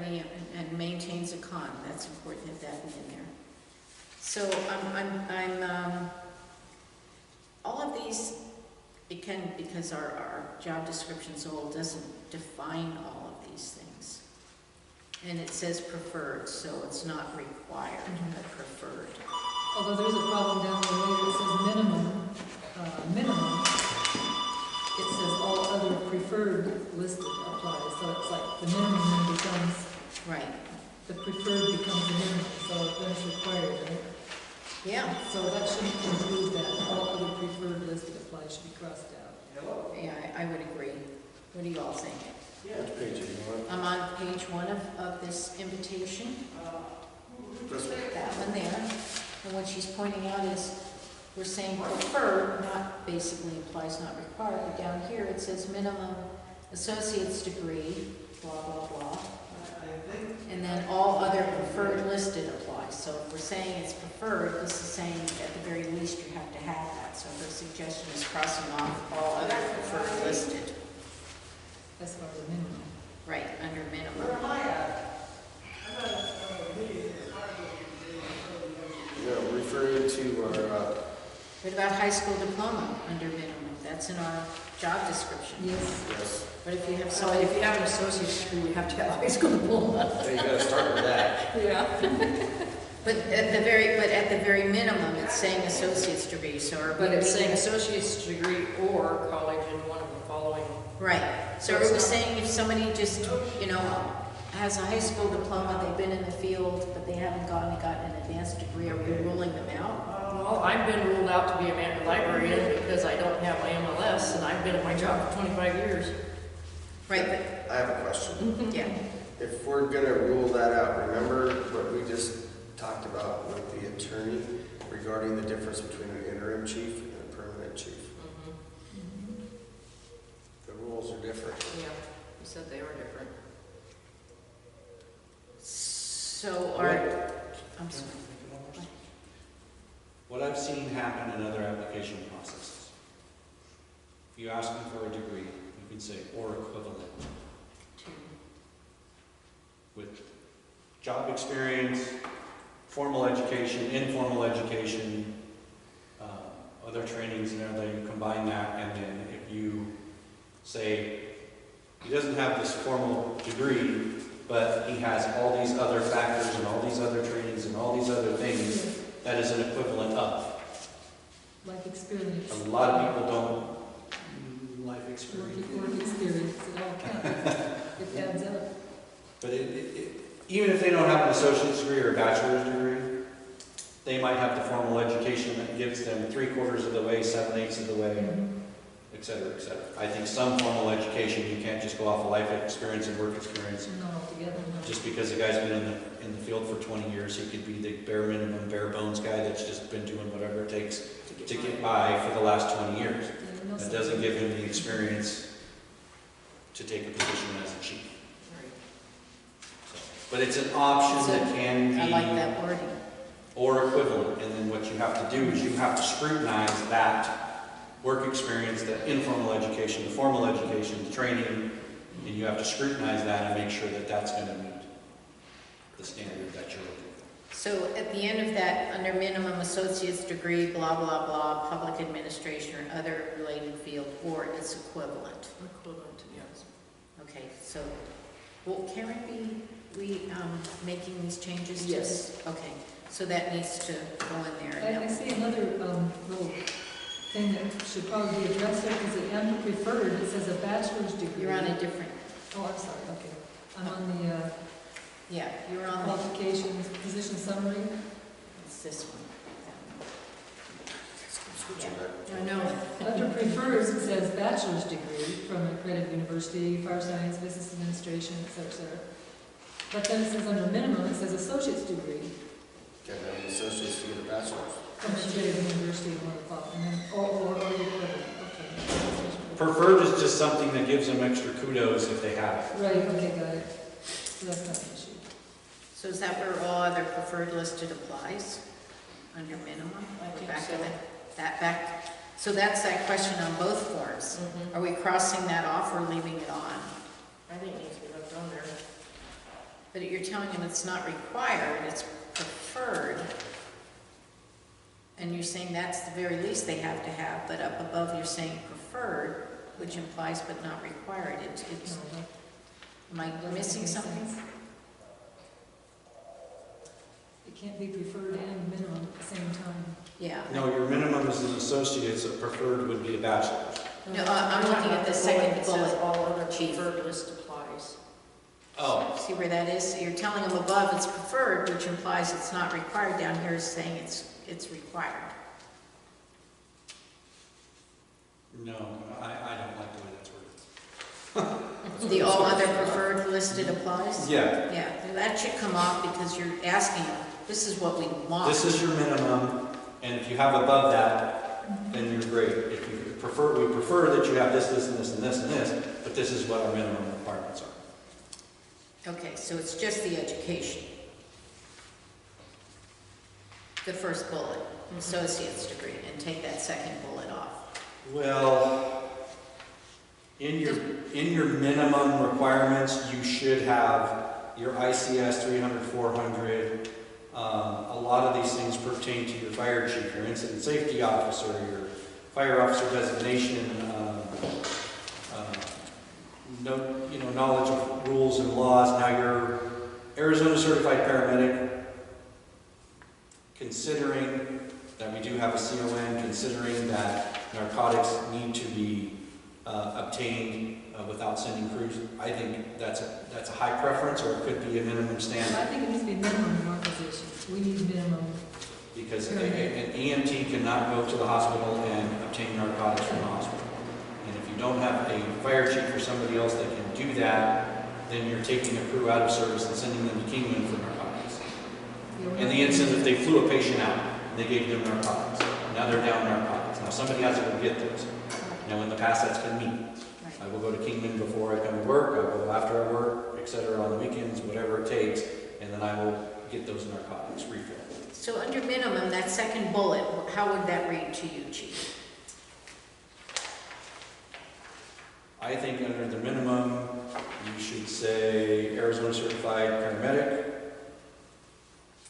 and maintains a con. That's important to have that in there. So all of these, it can, because our job description's old, doesn't define all of these things. And it says preferred, so it's not required, but preferred. Although there is a problem down there later, it says minimum, it says all other preferred listed applies, so it's like the minimum then becomes, Right, the preferred becomes the minimum, so then it's required, right? yeah, So that shouldn't include that, all other preferred listed applies should be crossed out. yeah, I would agree. What do you all think? Which page are you on? I'm on page 1 of this invitation. This one. That one there. And what she's pointing out is, we're saying preferred, not basically implies not required, but down here it says minimum associate's degree, blah, blah, blah. And then all other preferred listed applies. So if we're saying it's preferred, this is saying at the very least you have to have that. So her suggestion is crossing off all other preferred listed. As far as the minimum. Right, under minimum. No, referring to our, What about high school diploma under minimum? That's in our job description. Yes. yes, What if you have So somebody, if you have an associate's degree, you have to have a high school diploma. you gotta start with that. Yeah. but at the very minimum, it's saying associate's degree, so are we But it's saying making- associate's degree or college in one of the following. Right, so are we saying if somebody just, you know, has a high school diploma, they've been in the field, but they haven't gotten an advanced degree, are we ruling them out? Well, I've been ruled out to be a librarian because I don't have my MLS, and I've I've been at my job for 25 years. Right, but, I have a question. yeah, If we're gonna rule that out, remember what we just talked about with the attorney regarding the difference between an interim chief and a permanent chief? The rules are different. Yeah, you said they were different. so are, I'm sorry. What I've seen happen in other application processes, if you ask them for a degree, you can say or equivalent with job experience, formal education, informal education, other trainings and everything, you combine that, and then if you say he doesn't have this formal degree, but he has all these other factors and all these other trainings and all these other things, that is an equivalent of. Life experience. A lot of people don't life experience. Work experience, it all counts. It adds up. But even if they don't have an associate's degree or a bachelor's degree, they might have the formal education that gives them 3/4 of the way, 7/8 of the way, et cetera, et cetera. I think some formal education, you can't just go off of life experience and work experience. Not altogether, no. Just because the guy's been in the field for 20 years, he could be the bare minimum, bare bones guy that's just been doing whatever it takes to get by for the last 20 years. Yeah, no That sense. doesn't give him the experience to take a position as a chief. But it's an option that can I like be, that wording. or equivalent, and then what you have to do is you have to scrutinize that work experience, the informal education, the formal education, the training, and you have to scrutinize that and make sure that that's going to meet the standard that you're looking for. So at the end of that, under minimum associate's degree, blah, blah, blah, public administration or other related field, or its equivalent. Equivalent, yes. Okay, so, will Karen be making these changes to Yes. this? Okay, so that needs to go in there. I see another little thing that should probably be addressed there, because under preferred, it says a bachelor's degree. You're on a different, Oh, I'm sorry, okay. I'm on the yeah, you're on the, qualifications, position summary. it's this one. Switching Yeah. back. No, no, Under prefers, it says bachelor's degree from accredited university, fire science, business administration, et cetera, et cetera. But then it says under minimum, it says associate's degree Get an associate's to get a bachelor's. from accredited university, one of the, and then, or the equivalent, okay. Preferred is just something that gives them extra kudos if they have it. Right, okay, got it. So that's not an issue. so is that where all other preferred listed applies? Under minimum? I think Back to so. that back, so that's that question on both forms. Are we crossing that off or leaving it on? I think it needs to be left on there. But you're telling them it's not required, it's preferred. And you're saying that's the very least they have to have, but up above you're saying preferred, which implies but not required. It's, am I missing something? It can't be preferred and minimum at the same time. Yeah. No, your minimum is an associate, so preferred would be a bachelor's. No, I'm looking at the second It says bullet. all other Chief. preferred list applies. Oh, See where that is? You're telling them above it's preferred, which implies it's not required. Down here is saying it's required. no, I don't like the way that's worded. The all other preferred listed applies? Yeah, Yeah, that should come off because you're asking, this is what we want. this is your minimum, and if you have above that, then you're great. If you prefer, we prefer that you have this, this, and this, and this, and this, but this is what our minimum requirements are. Okay, so it's just the education. The first bullet, associate's degree, and take that second bullet off. Well, in your minimum requirements, you should have your ICS 300, 400. A lot of these things pertain to your fire chief, your incident safety officer, your fire officer designation, knowledge of rules and laws. Now, your Arizona certified paramedic, considering that we do have a CON, considering that narcotics need to be obtained without sending crews, I think that's a high preference, or it could be a minimum I standard. think it needs to be minimum in our position. We need minimum. Because an EMT cannot go to the hospital and obtain narcotics from the hospital. And if you don't have a fire chief or somebody else that can do that, then you're taking a crew out of service and sending them to Kingman for narcotics. In the instance if they flew a patient out, they gave them narcotics. Now they're down narcotics. Now somebody has to go get those. Now in the past that's been me. I will go to Kingman before I come to work, I will go after I work, etc. on the weekends, whatever it takes, and then I will get those narcotics refilled. So under minimum, that second bullet, how would that read to you, Chief? I think under the minimum, you should say Arizona certified paramedic,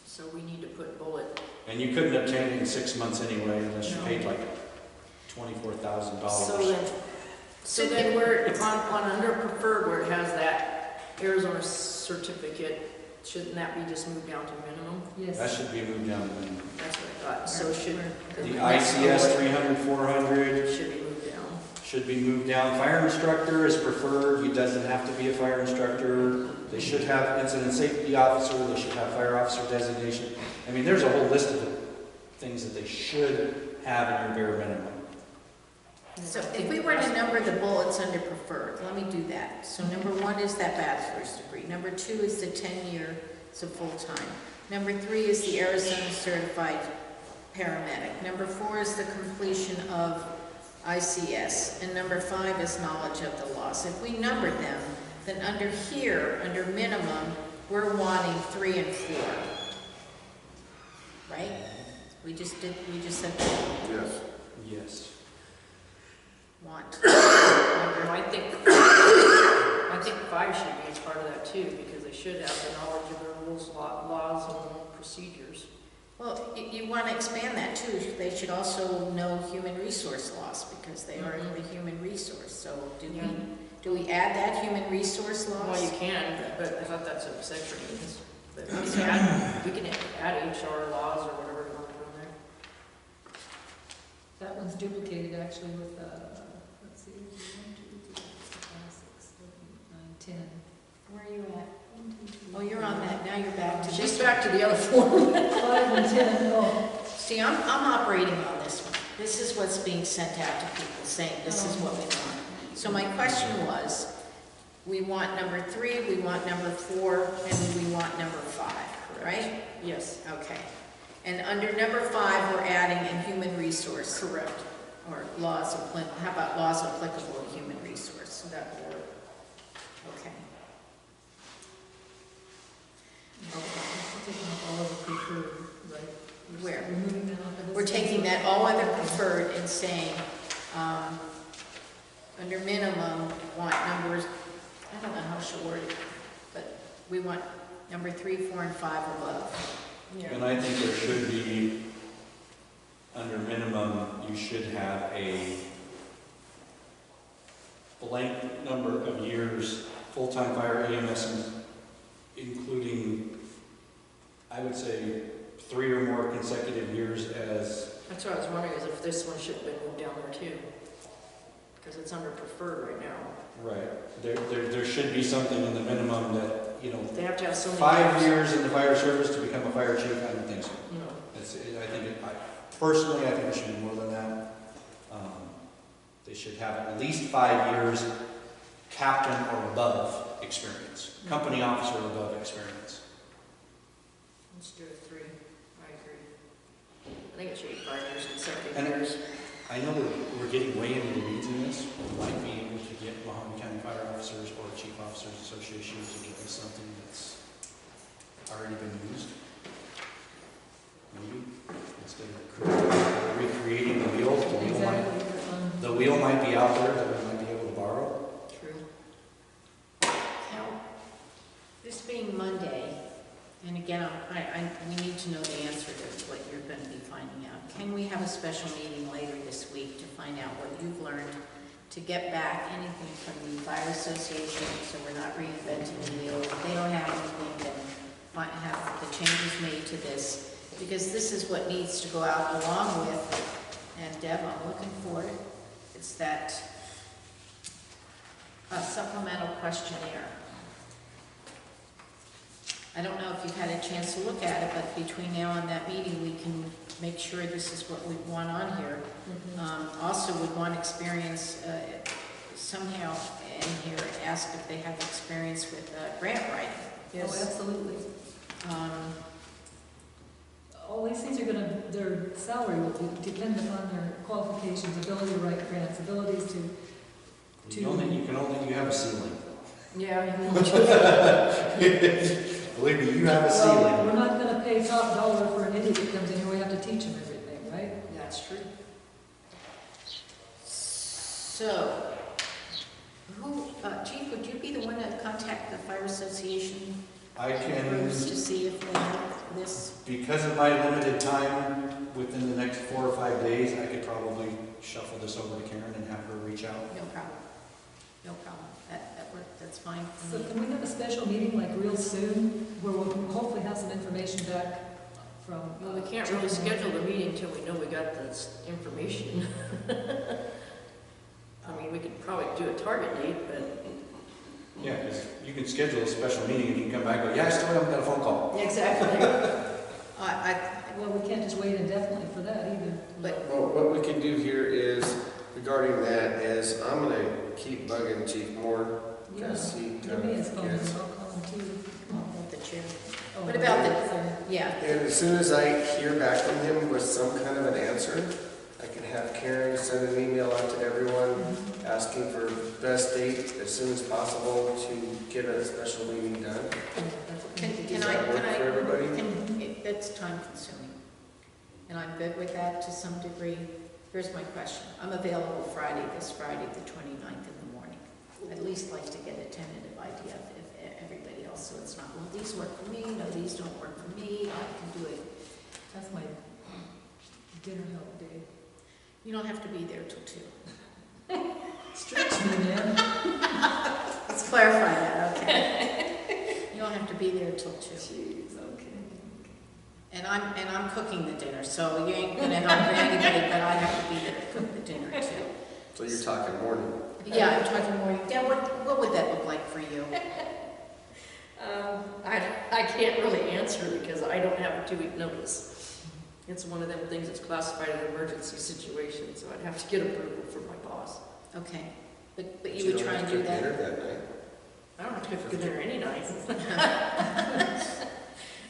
So we need to put bullet. and you couldn't obtain it in 6 months anyway unless you paid like $24,000. So then we're, on under preferred where it has that Arizona certificate, shouldn't that be just moved down to minimum? Yes. That should be moved down to minimum. That's what I thought. So should. The ICS 300, 400 Should be moved down. should be moved down. Fire instructor is preferred. He doesn't have to be a fire instructor. They should have incident safety officer. They should have fire officer designation. I mean, there's a whole list of things that they should have in your bare minimum. So if we were to number the bullets under preferred, let me do that. So number 1 is that bachelor's degree. Number 2 is the 10-year, so full-time. Number 3 is the Arizona certified paramedic. Number 4 is the completion of ICS. And number 5 is knowledge of the laws. If we numbered them, then under here, under minimum, we're wanting 3 and 4. Right? We just said that. Yes. Yes. Want. I think 5 should be as part of that too, because they should have the knowledge of the rules, laws, and procedures. Well, you want to expand that too. They should also know human resource laws because they are the human resource. So do we add that human resource laws? Well, you can, but I thought that's what section means. But we can add HR laws or whatever you want to put in there. That one's duplicated actually with, let's see, 1, 2, 3, 4, 5, 6, 7, 8, 9, 10. Where are you at? Oh, you're on that. Now you're back to She's this. back to the other form. 5 and 10, oh. See, I'm operating on this one. This is what's being sent out to people saying this is what we want. So my question was, we want number 3, we want number 4, and we want number 5, right? Yes. Okay. And under number 5, we're adding a human resource. Correct. Or laws, how about laws applicable to human resource? So that will work. Okay. Taking up all of the preferred, right? Where? Removing that off of this. We're taking that all other preferred and saying, under minimum, want numbers, I don't know how she'll word it, but we want number 3, 4, and 5 above. And I think there should be, under minimum, you should have a blank number of years, full-time fire EMS, including, I would say, 3 or more consecutive years as... That's what I was wondering, is if this one should have been moved down there too. Because it's under preferred right now. Right. There should be something in the minimum that, you know, They have to have so many 5 years in the fire service to become a fire chief. I don't think so. No. Personally, I think it should be more than that. They should have at least 5 years captain or above experience, company officer or above experience. Let's do a 3. I agree. I think it should be 5 years consecutive And years. I know we're getting way into the weeds in this. We might be able to get Mohave County Fire Officers or Chief Officers Association to give us something that's already been used. Maybe, instead of recreating the wheel, Exactly. the wheel might be out there that we might be able to borrow. True. Now, this being Monday, and again, we need to know the answer to what you're going to be finding out. Can we have a special meeting later this week to find out what you've learned, to get back anything from the Fire Association, so we're not reinventing the wheel? If they don't have anything, then might have the changes made to this, because this is what needs to go out along with, and Deb, I'm looking for it, it's that supplemental questionnaire. I don't know if you've had a chance to look at it, but between now and that meeting, we can make sure this is what we want on here. Also would want experience somehow in here ask if they have experience with grant writing. Oh, absolutely. Um, All these things are gonna, their salary will depend upon their qualifications, ability to write grants, abilities to, You have a ceiling. Yeah. Believe me, you have a well, ceiling. we're not gonna pay top dollar for an idiot that comes in here, we have to teach them everything, right? That's true. So, who, Chief, would you be the one to contact the Fire Association I can, groups to see if they have this? because of my limited time within the next 4 or 5 days, I could probably shuffle this over to Karen and have her reach out. No problem. No problem. That worked, that's fine for So me. can we have a special meeting like real soon, where we'll hopefully have some information back from? Well, we can't really schedule the meeting until we know we got this information. I mean, we could probably do a target date, but. Yeah, because you can schedule a special meeting and you can come back and go, yeah, I still haven't got a phone call. Exactly. Well, we can't just wait indefinitely for that either. But, Well, what we can do here is, regarding that, is I'm gonna keep bugging Chief Moore, Yeah, because he give me his phone, and gets. I'll call him too. about the chair. Oh, What about the- sorry. Yeah, And as soon as I hear back from him with some kind of an answer, I can have Karen send an email out to everyone asking for best date as soon as possible to get a special meeting done. can Does I, that work for everybody? that's time consuming. And I'm good with that to some degree. Here's my question. I'm available this Friday, the 29th in the morning. I'd least like to get a tentative idea if everybody else, so it's not, well, these work for me, no, these don't work for me, I can do it. That's my dinner help day. You don't have to be there till 2. Stretch me, man. Let's clarify that, okay? You don't have to be there till 2. Jeez, okay. And I'm cooking the dinner, so you ain't gonna help anybody, but I have to be there to cook the dinner too. So you're talking morning. Yeah, I'm talking morning. Deb, what would that look like for you? I can't really answer because I don't have a 2-week notice. It's one of them things that's classified as an emergency situation, so I'd have to get approval from my boss. Okay, but you would try and do Dinner that? that night. I don't have to cook dinner any night.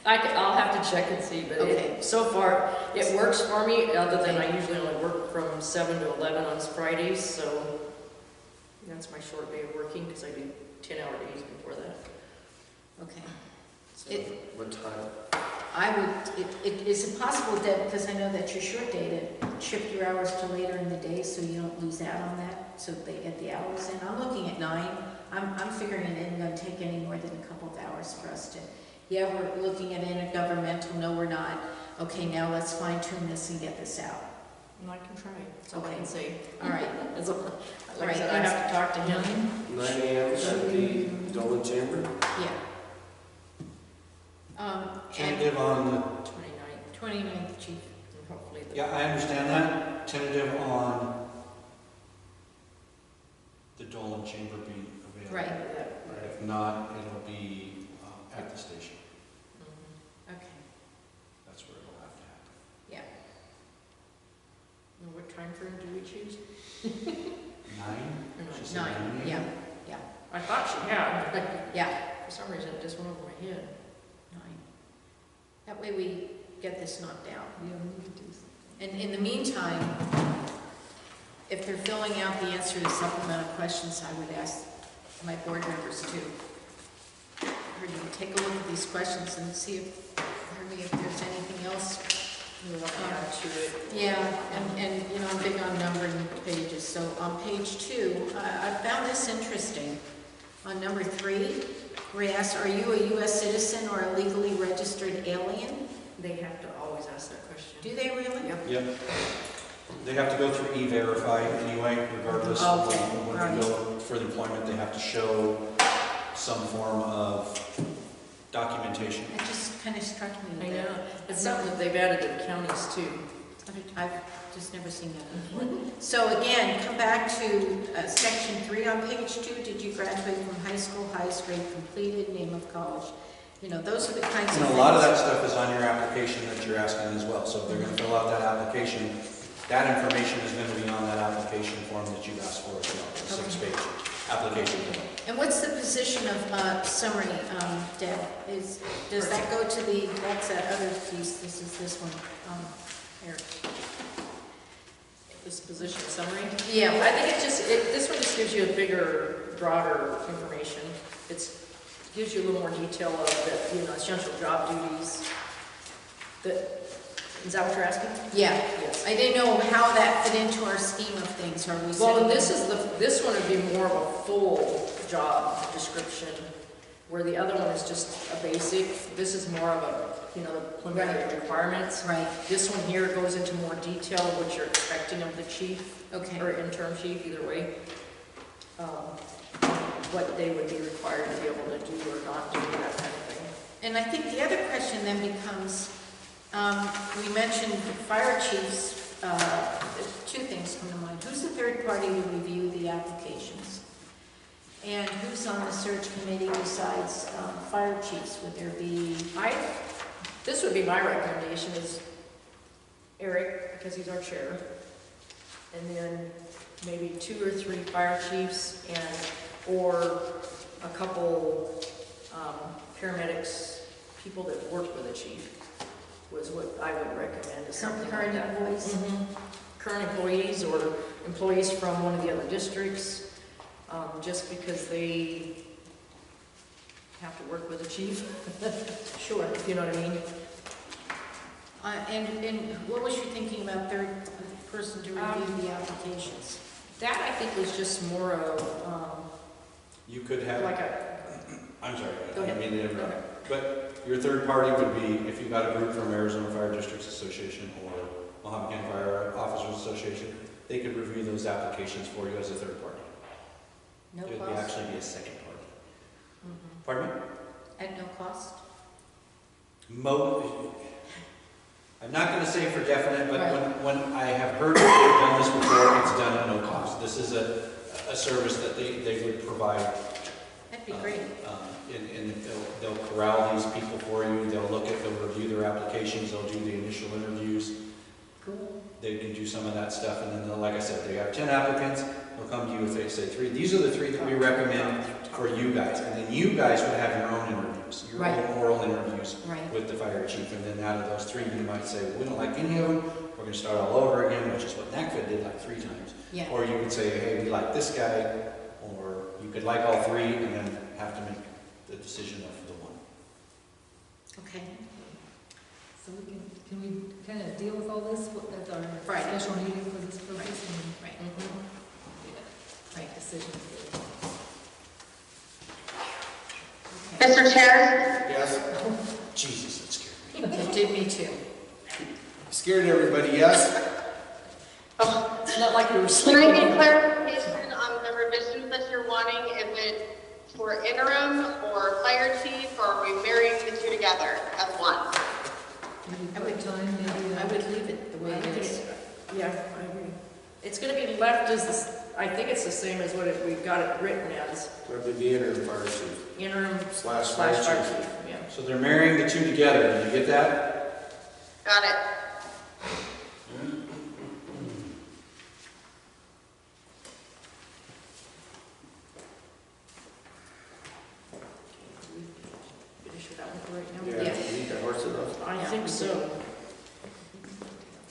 I'll have to check and see, but Okay. so far, it works for me, other than I usually only work from 7 to 11 on Fridays, so that's my short day of working, because I do 10-hour days before that. Okay. So what time? Is it possible, Deb, because I know that you're short day, to shift your hours to later in the day so you don't lose out on that, so they get the hours in? I'm looking at 9. I'm figuring it isn't going to take any more than a couple of hours for us to, yeah, we're looking at intergovernmental, no, we're not. Okay, now let's fine tune this and get this out. And I can try, that's all I Okay. can say. All right. As a- Like I said, I have to talk to him. 9 a.m. at the Dolan Chamber? Yeah. And Tentative on the, 29th, 29th, Chief. and hopefully. yeah, I understand that. Tentative on the Dolan Chamber being available. Right. If not, it'll be at the station. Mhm. Okay, That's where it'll have to happen. yeah. And what time frame do we choose? 9? Or She said 9, 9 a.m.? yeah, I thought she had, but yeah, for some reason it just went over my head. 9. That way we get this knocked out. Yeah, we need to do something. And in the meantime, if they're filling out the answer to supplemental questions, I would ask my board members to take a look at these questions and see if there's anything else. We'll have to add to it. Yeah, and you know, I'm big on numbering pages, so on page 2, I found this interesting. On number 3, we asked, are you a U.S. citizen or a legally registered alien? They have to always ask that question. Do they really? Yep. Yep. They have to go through E-Verify anyway, regardless of Okay, when you go for the employment, they have to show some form of documentation. It just kind of struck me I that know, it's something that they've added to the counties too. I've just never seen that before. So again, come back to section 3 on page 2. Did you graduate from high school, highest grade completed, name of college? You know, those are the kinds of And things. a lot of that stuff is on your application that you're asking as well. So if they're going to fill out that application, that information is going to be on that application form that you asked for as well, the 6 pages. application. And what's the position of summary, Deb? Does that go to that's that other piece, this is this one, Eric? This position summary. Yeah. I think this one just gives you a bigger, broader information. Gives you a little more detail of the, essential job duties. Is that what you're asking? Yeah. Yes. I didn't know how that fit into our scheme of things. Are we Well, setting this one would be more of a full job description, where the other one is just a basic. This is more of a, the preliminary requirements. Right. This one here goes into more detail of what you're expecting of the chief. Okay. Or interim chief, either way. What they would be required to be able to do or not do, that kind of thing. And I think the other question then becomes, we mentioned fire chiefs, two things come to mind. Who's the third party to review the applications? And who's on the search committee besides fire chiefs? Would there be... This would be my recommendation is Eric, because he's our chair. And then maybe 2 or 3 fire chiefs or a couple paramedics, people that work with the chief, was what I would recommend. Some something current like that. employees? Current employees or employees from one of the other districts, just because they have to work with the chief. Sure, if you know what I mean. And what was you thinking about third person to review the applications? That I think was just more of You could have, like a. I'm sorry, Go I ahead. didn't mean to Go ahead. interrupt. But your third party would be, if you got a group from Arizona Fire Districts Association or Mohave County Fire Officers Association, they could review those applications for you as a third party. No It would cost? actually be a second party. Pardon me? At no cost? I'm not going to say for definite, but Right. when I have heard that they've done this before, it's done at no cost. This is a service that they would provide. That'd be great. And they'll corral these people for you. They'll review their applications. They'll do the initial interviews. Cool. They can do some of that stuff, and then, like I said, they have 10 applicants. They'll come to you if they say 3. These are the 3 that we recommend for you guys, and then you guys would have your own interviews, your Right. own oral interviews Right. with the fire chief, and then out of those 3, you might say, well, we don't like any of them. We're going to start all over again, which is what NACFA did like 3 times. Yeah. Or you could say, hey, we like this guy, or you could like all 3, and then have to make the decision of the one. Okay. So can we kind of deal with all this at our Friday. special meeting for this purpose and Right. make decisions? Okay. Mr. Chair, Yes? Jesus, that scared me. It did me too. Scared everybody, yes? It's not like we were can I sleeping. get clarification on the revisions that you're wanting? Is it for interim or fire chief, or are we marrying the 2 together as one? Maybe put time, maybe. I would leave it the way I it think is. Yeah, I agree. It's going to be left as this. I think it's the same as what we've got it written as That would be interim fire chief interim slash slash fire fire chief. chief. Yeah. So they're marrying the 2 together. Did you get that? Got it. Finish with that one for right now. Yeah, Yeah. you need that horse enough. I Yeah, think we so.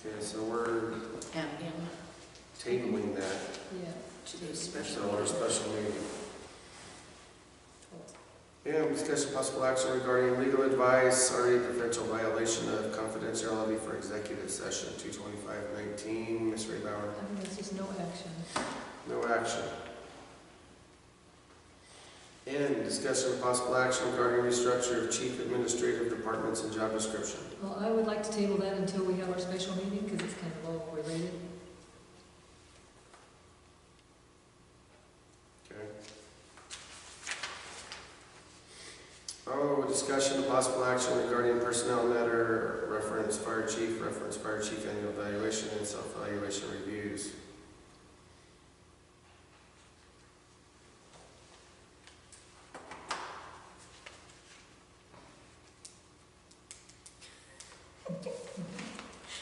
Okay, so we're And tabling that. Yeah. to do a special. So our special meeting. And discussion possible action regarding legal advice, potential violation of confidentiality for executive session 225-19. Ms. Raybauer, I think that's just no action. no action. And discussion possible action regarding restructure of chief administrative departments and job description. Well, I would like to table that until we have our special meeting, because it's kind of all related. Okay. Oh, discussion of possible action regarding personnel matter, reference fire chief annual evaluation and self-evaluation reviews.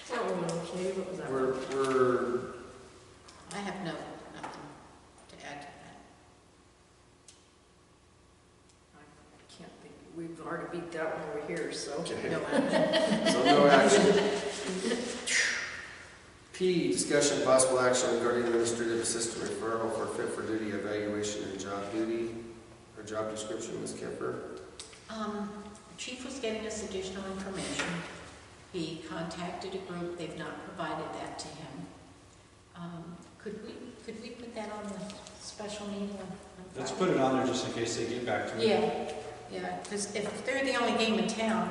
That one went okay. What was that? We're I have nothing to add to that. we've already beat that one over here, so. Okay. No action. So no action. P, discussion and possible action regarding administrative assistant referral for fit for duty evaluation and job duty, or job description, Ms. Kemper. The chief was getting us additional information. He contacted a group, they've not provided that to him. Could we put that on the special meeting on Let's Friday? put it on there just in case they get back to me. Yeah, because if they're the only game in town,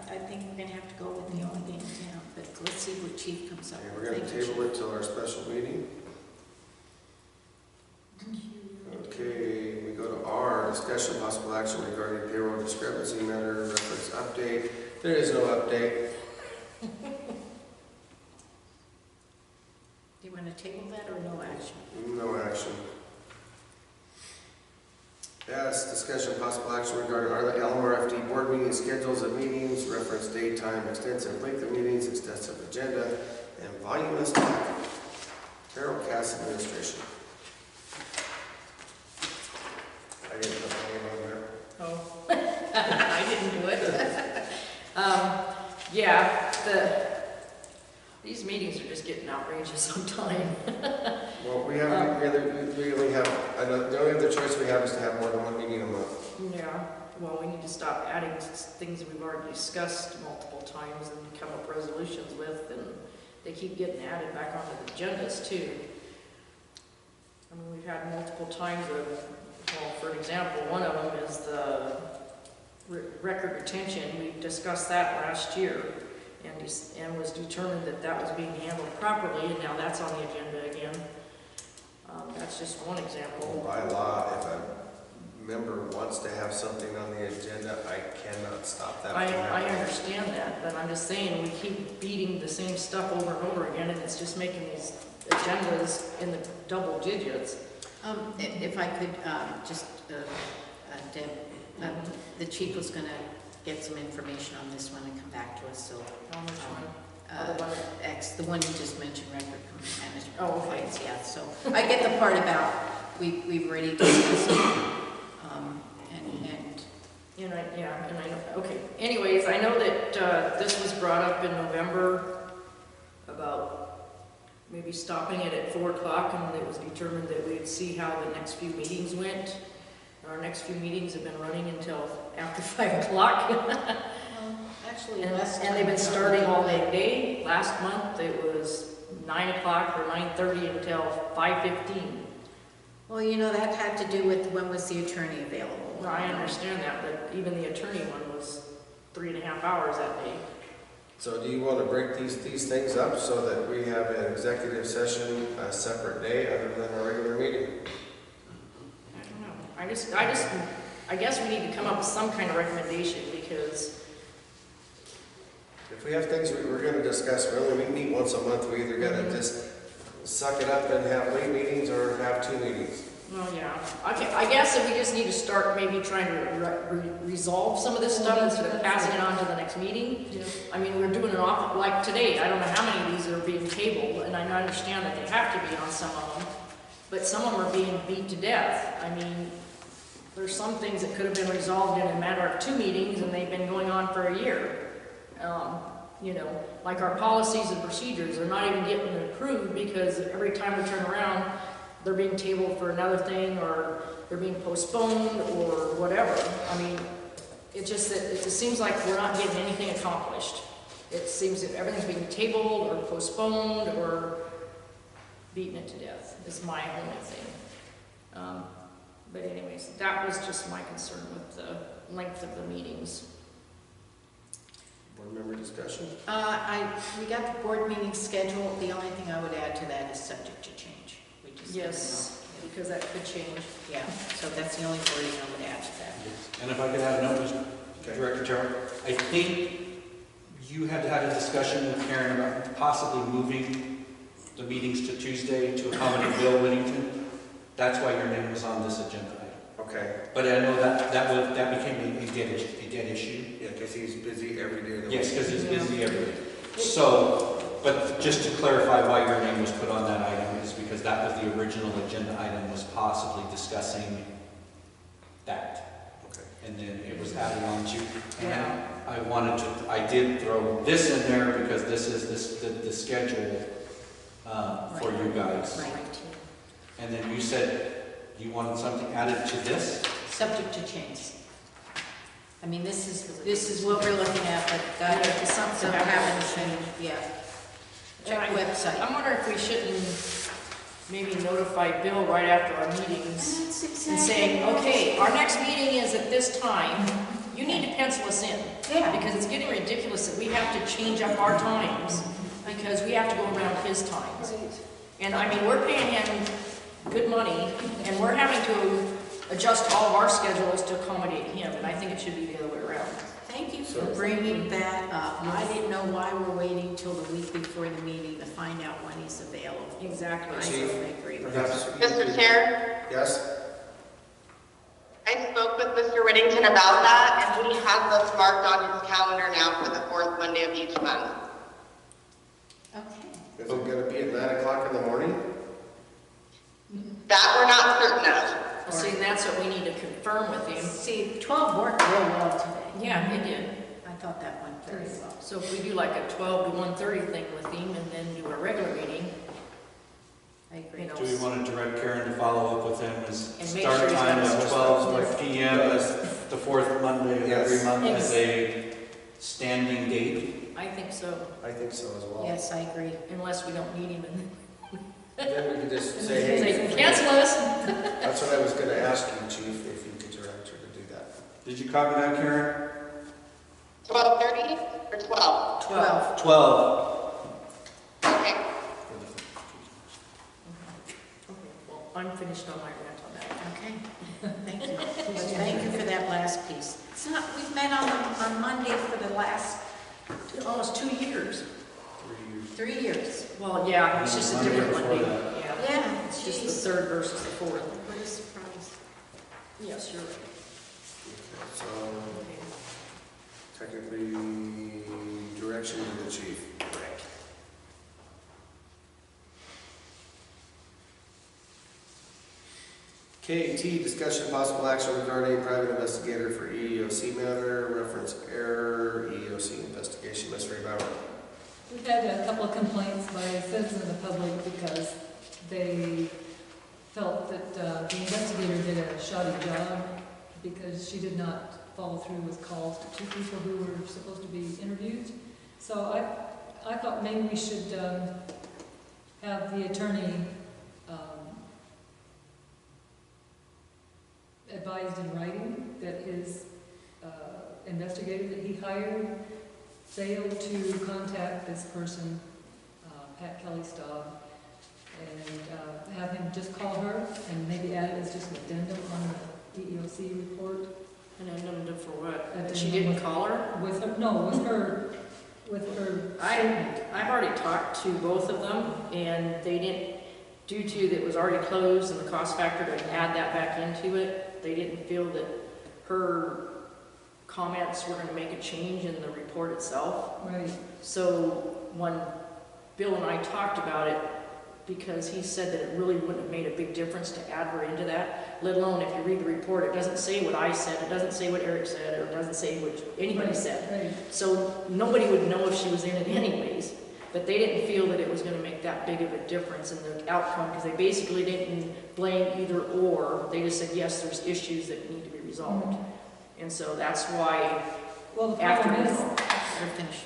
I think we're gonna have to go with the only game in town, but let's see what chief comes up Okay, with. we're gonna Thank you, table Chief. it till our special meeting. Okay, we go to R, discussion and possible action regarding payroll discrepancy matter, reference update. There is no update. Do you want to table that or no action? No action. S, discussion and possible action regarding our LMRFD board meeting schedules of meetings, reference date, time, extensive length of meetings, extensive agenda, and voluminous docket. Carol Cass, administration. I didn't put my name on there. Oh, I didn't do it. Yeah, these meetings are just getting outrageous on time. Well, we really have, the only other choice we have is to have more than one meeting a month. Yeah, well, we need to stop adding things we've already discussed multiple times and come up resolutions with, and they keep getting added back onto the agendas too. I mean, we've had multiple times of, well, for example, one of them is the record retention. We discussed that last year and was determined that that was being handled properly, and now that's on the agenda again. That's just one example. By law, if a member wants to have something on the agenda, I cannot stop that. I understand that, but I'm just saying, we keep beating the same stuff over and over again, and it's just making these agendas in the double digits. If I could, Deb, the chief was gonna get some information on this one and come back to us, so. On which one? The one you just mentioned, record management. Oh, okay. compliance, yeah, so I get the part about, we've already discussed it, And I know, okay. Anyways, I know that this was brought up in November about maybe stopping it at 4 o'clock, and it was determined that we'd see how the next few meetings went. Our next few meetings have been running until after 5 o'clock. actually, And they've been starting all day. Last month, it was 9 o'clock or 9:30 until 5:15. Well, that had to do with when was the attorney available. Well, I understand that, but even the attorney one was 3.5 hours that day. So do you want to break these things up so that we have an executive session a separate day other than our regular meeting? I don't know. I guess we need to come up with some kind of recommendation, because If we have things we're going to discuss, we meet once a month, we either got to just suck it up and have late meetings or have 2 meetings. well, yeah. Okay, I guess if we just need to start maybe trying to resolve some of this stuff instead of passing it on to the next meeting. Yeah. I mean, we're doing an awful, like today, I don't know how many of these are being tabled, and I understand that they have to be on some of them, but some of them are being beat to death. I mean, there's some things that could have been resolved in a matter of 2 meetings, and they've been going on for a year. Like our policies and procedures are not even getting approved, because every time we turn around, they're being tabled for another thing, or they're being postponed, or whatever. I mean, it just seems like we're not getting anything accomplished. It seems that everything's being tabled, or postponed, or beating it to death, is my only thing. But anyways, that was just my concern with the length of the meetings. Board member discussion? We got the board meeting schedule. The only thing I would add to that is subject to change. We just never Yes, know. because that could change. Yeah, so that's the only wording I would add to that. And if I could add a note, Mr. Director Terrell, I think you had a discussion with Karen about possibly moving the meetings to Tuesday to accommodate Bill Whittington. That's why your name was on this agenda item. Okay. But I know that became a dead issue. Yeah, because he's busy every day of the week. Yes, because he's busy every day. So, but just to clarify why your name was put on that item is because that was the original agenda item, was possibly discussing that. Okay. and then it was added on to, and I did throw this in there because this is the schedule for you guys. Right. And then you said you wanted something added to this? Subject to change. I mean, this is what we're looking at, but God, if something happens, then, yeah. Check website. I wonder if we shouldn't maybe notify Bill right after our meetings That's exactly. and saying, okay, our next meeting is at this time. You need to pencil us in. Yeah. Because it's getting ridiculous that we have to change up our times because we have to go around his times. And I mean, we're paying him good money and we're having to adjust all of our schedules to accommodate him. And I think it should be the other way around. Thank you for bringing that up. I didn't know why we're waiting till the week before the meeting to find out when he's available. Exactly. I Chief, totally agree with perhaps that. you Mr. could- Chair, Yes? I spoke with Mr. Whittington about that, and he has us marked on his calendar now for the fourth Monday of each month. Okay. Is it gonna be at 9 o'clock in the morning? That we're not certain of. See, and that's what we need to confirm with him. See, 12 worked real well today. Yeah, it did. I thought that went very well. So if we do like a 12 to 1:30 thing with him and then do a regular meeting, I agree. you know. Do we want to direct Karen to follow up with him as And make start sure he's time got of his 12 p.m. as the fourth Monday of every Yes. month as a standing date? I think so, I think so as well. Yes, I agree. unless we don't need him and Then we could just say, hey. say, cancel us. That's what I was gonna ask you, Chief, if you could direct her to do that. Did you copy that, Karen? 12:30 or 12? 12. 12. Okay. Well, I'm finished on my rant on that. Okay. Thank you. Thank you for that last piece. It's not, we've met on Monday for the last Almost 2 years. 3 years. Well, yeah, it's just a different Monday Monday. before that. Yeah, Yeah, it's just the geez. third versus the fourth. What a surprise. Yes, you're right. So technically, direction to the chief. Correct. KT, discussion possible action regarding private investigator for EEOC matter, reference error, EEOC investigation, Ms. Rebauer. We've had a couple of complaints by citizens of the public because they felt that the investigator did a shoddy job because she did not follow through with calls to 2 people who were supposed to be interviewed. So I thought maybe we should have the attorney advised in writing that his investigator that he hired failed to contact this person, Pat Kelly Staub, and have him just call her and maybe add it as just an addendum on the EEOC report. And addendum for what? Addendum She didn't call her? With her, no, with her statement. I've already talked to both of them, and they didn't, due to that it was already closed and the cost factor to add that back into it, they didn't feel that her comments were going to make a change in the report itself. Right. So when Bill and I talked about it, because he said that it really wouldn't have made a big difference to add her into that, let alone if you read the report, it doesn't say what I said, it doesn't say what Eric said, or it doesn't say what anybody said. Right. So nobody would know if she was in it anyways, but they didn't feel that it was gonna make that big of a difference in the outcome, because they basically didn't blame either or, they just said, yes, there's issues that need to be resolved. And so that's why, Well, the after problem is, We're finished.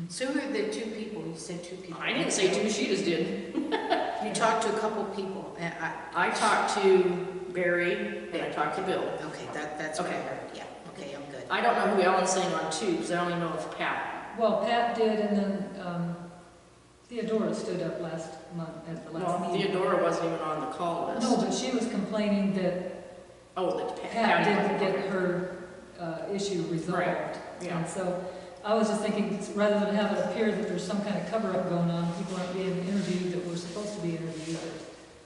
So who are the 2 people? You said 2 people. I didn't say 2, she just did. You talked to a couple people. I talked to Barry, and I talked to Bill. Okay, that's what I Okay. heard. Yeah, okay, I'm good. I don't know who Ellen's saying on 2, because I only know of Pat. well, Pat did, and then Theodora stood up last month at the last Well, meeting. Theodora wasn't even on the call list. No, but she was complaining that Oh, that Pat didn't okay. get her issue resolved. Right, yeah. And so I was just thinking, rather than have it appear that there's some kind of cover-up going on, people aren't being interviewed that were supposed to be interviewed.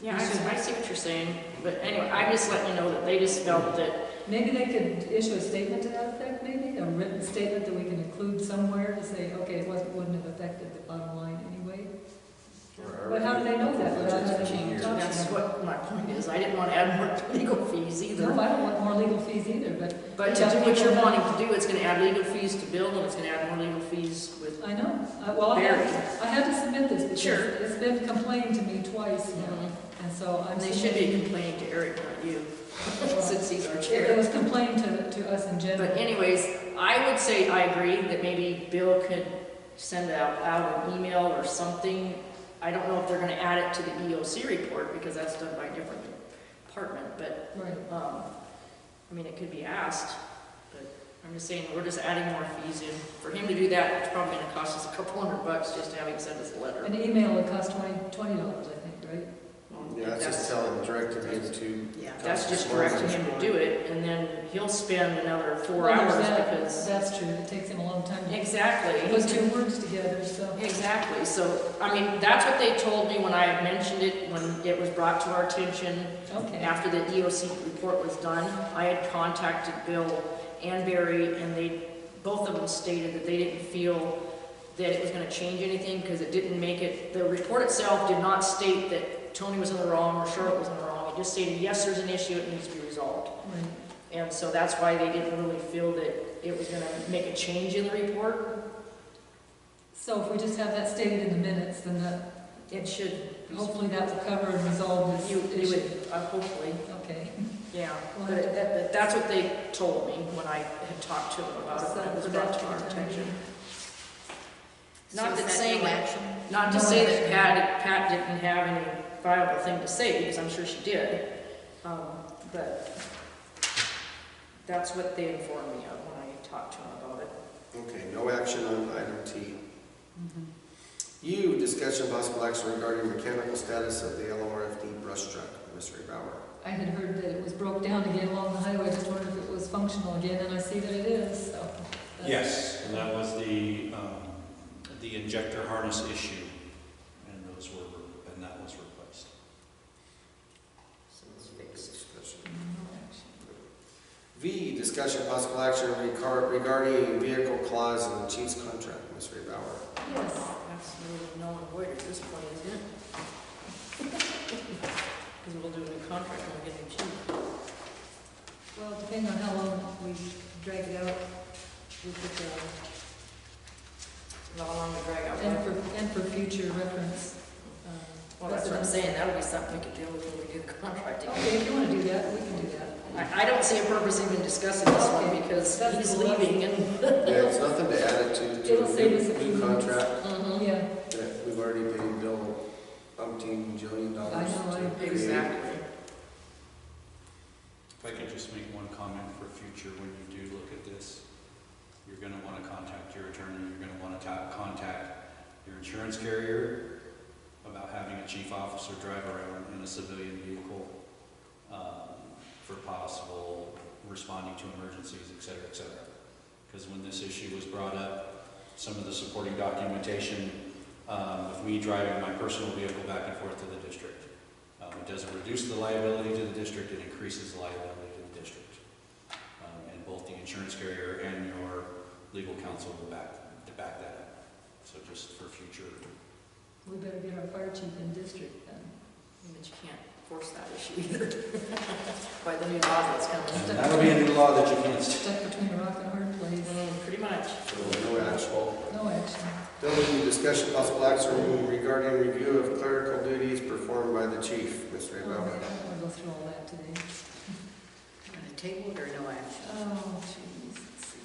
Yeah, I see what you're saying, but anyway, I'm just letting you know that they just felt that, Maybe they could issue a statement to that effect, maybe, a written statement that we can include somewhere to say, okay, it wouldn't have affected the bottom line anyway. But how do they know that without having to talk to that's them? what my point is, I didn't want to add more legal fees either. No, I don't want more legal fees either, but. But to do what you're wanting to do, it's gonna add legal fees to Bill, and it's gonna add more legal fees with, I know, well, I had to submit this because Sure. it's been complained to me twice now, and so I'm and they should be submitting. complaining to Eric, not you, since he's our It chair. was complained to us in general. But anyways, I would say I agree that maybe Bill could send out an email or something. I don't know if they're gonna add it to the EOC report, because that's done by a different department, but, Right. I mean, it could be asked, but I'm just saying, we're just adding more fees in. For him to do that, it's probably gonna cost us a couple $100 just to have him send us a letter. An email would cost $20, I think, right? Yeah, that's just telling, directing him to. Yeah. That's just directing him to do it, and then he'll spend another 4 Well, hours there's that. because. That's true, it takes him a long time to Exactly. put two words together, so. Exactly, so, I mean, that's what they told me when I had mentioned it, when it was brought to our attention. Okay. After the EOC report was done, I had contacted Bill and Barry, and both of them stated that they didn't feel that it was gonna change anything, because it didn't make it, the report itself did not state that Tony was in the wrong or Charlotte was in the wrong. It just stated, yes, there's an issue, it needs to be resolved. Right. And so that's why they didn't really feel that it was gonna make a change in the report. So if we just have that stated in the minutes, then that, It should, hopefully that will cover and resolve this you issue. would, hopefully, Okay. yeah. Well, But that's what they told me when I had talked to them about it, when it was brought to our attention. Not So that is saying no that, action? not to No say that action. Pat didn't have any viable thing to say, because I'm sure she did. But that's what they informed me of when I talked to them about it. Okay, no action on item T. Mhm. U, discussion possible action regarding mechanical status of the LMRFD brush truck, Ms. Bauer. I had heard that it was broke down again along the highway, just wondered if it was functional again, and I see that it is, so. that's- Yes, and that was the injector harness issue, and that was replaced. So it's fixed. Discussion. No action. V, discussion possible action regarding vehicle clause in the chief's contract, Ms. Bauer. Yes, That's really null and void at this point, isn't it? Because we'll do a new contract when we get new chief. well, depending on how long we drag it out, we could, Not long to drag out. and for future reference. Well, that's what I'm saying, that'll be something we could deal with when we do the contracting. Okay, if you want to do that, we can do that. I don't see a purpose even discussing this one Okay. because That's he's cool. leaving and. Yeah, it's nothing to add it to It'll save us a a few new minutes. contract Yeah, that we've already paid Bill umpteen jillion dollars. I know, to create. Exactly. If I could just make one comment for future, when you do look at this, you're gonna wanna contact your attorney, you're gonna wanna contact your insurance carrier about having a chief officer drive around in a civilian vehicle, for possible responding to emergencies, et cetera, et cetera. Because when this issue was brought up, some of the supporting documentation, with me driving my personal vehicle back and forth to the district, it doesn't reduce the liability to the district, it increases the liability to the district. And both the insurance carrier and your legal counsel will back that up. So just for future. we better get our fire chief in district then. But you can't force that issue either. By the new law that's coming. And that'll be a new law that you can't. Stuck between a rock and a hard place. Pretty much. So no action. No action. W, discussion possible action regarding review of clerical duties performed by the chief, Ms. Okay, I Bauer. don't want to go through all that today. On the table or no action? Oh, jeez, let's see.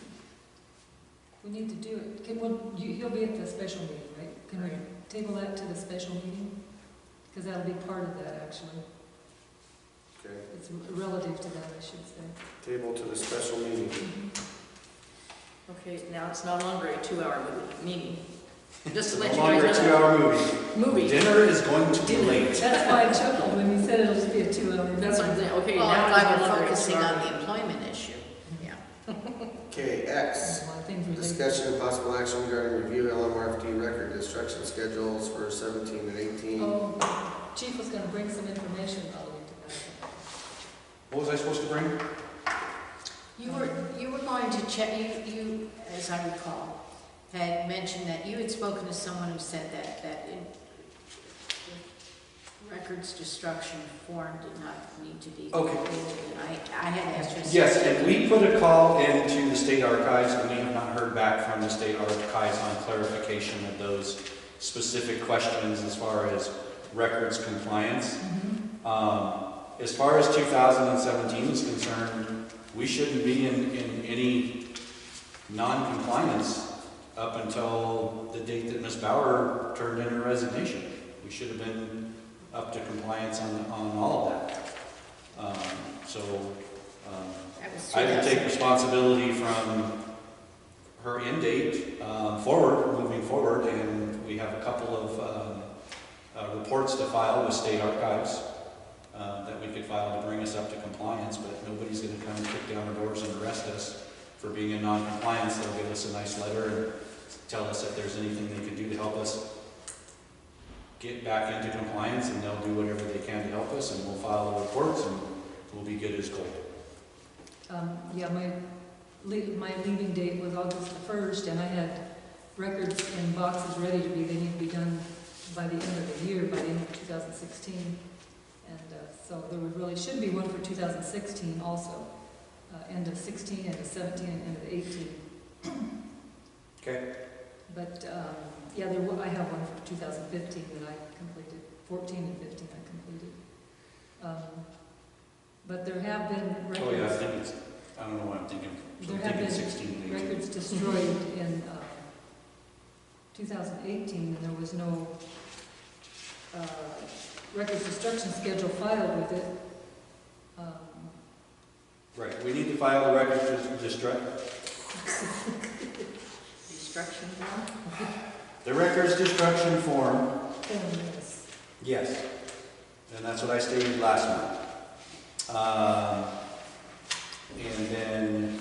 We need to do it. He'll be at the special meeting, right? Can we table that to the special meeting? Because that'll be part of that, actually. Okay, It's relative to that, I should say. table to the special meeting. Okay, now it's no longer a 2-hour meeting. Just to No let you longer a guys know. 2-hour movie. Dinner is going to be late. That's why I chuckled when you said it'll just be a 2-hour. That's what I'm saying, okay, Well, now if I it's no were longer a focusing 2-hour on meeting. the employment issue, yeah. Okay, X, A lot of things related. discussion and possible action regarding review LMRFD record destruction schedules for 17 and 18. Oh, Chief was gonna bring some information probably to that. What was I supposed to bring? You were going to check, you, as I recall, had mentioned that you had spoken to someone who said that records destruction form did not need to be Okay. completed. I had asked you. Yes, and we put a call into the state archives, and we have not heard back from the state archives on clarification of those specific questions as far as records compliance. As far as 2017 is concerned, we shouldn't be in any non-compliance up until the date that Ms. Bauer turned in her resignation. We should have been up to compliance on all of that. That was I would take 2000. responsibility from her end date moving forward, and we have a couple of reports to file with state archives that we could file to bring us up to compliance, but nobody's going to come and kick down our doors and arrest us for being in non-compliance. They'll give us a nice letter and tell us if there's anything they can do to help us get back into compliance, and they'll do whatever they can to help us, and we'll file the reports, and we'll be good as gold. Yeah, my leaving date was August the 1st, and I had records in boxes ready to be, they need to be done by the end of the year, by the end of 2016. And so there really should be one for 2016 also, end of 16, end of 17, and end of 18. Okay. But yeah, I have one for 2015 that I completed, 14 and 15 I completed. But there have been records. Oh yeah, I don't know what I'm thinking. So There I'm have thinking been 16 and 18. records destroyed in 2018, and there was no records destruction schedule filed with it. Right, we need to file the records destruction Destruction form? the records destruction form. Yes. Yes, and that's what I stated last month. And then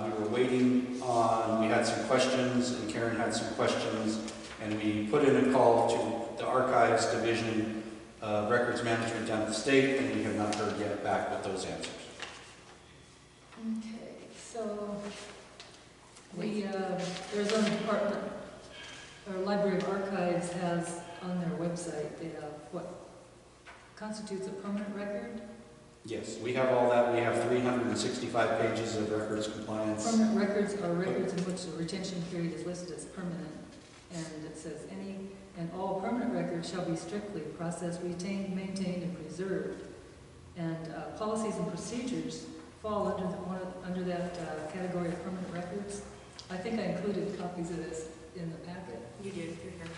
we were waiting on, we had some questions, and Karen had some questions, and we put in a call to the Archives Division of Records Management down at the state, and we have not heard yet back with those answers. Okay, so there's a department, or Library of Archives has on their website, they have what constitutes a permanent record. Yes, we have all that. We have 365 pages of records compliance. Permanent records are records in which the retention period is listed as permanent. And it says, any and all permanent records shall be strictly processed, retained, maintained, and preserved. And policies and procedures fall under that category of permanent records. I think I included copies of this in the packet. You did, you're here.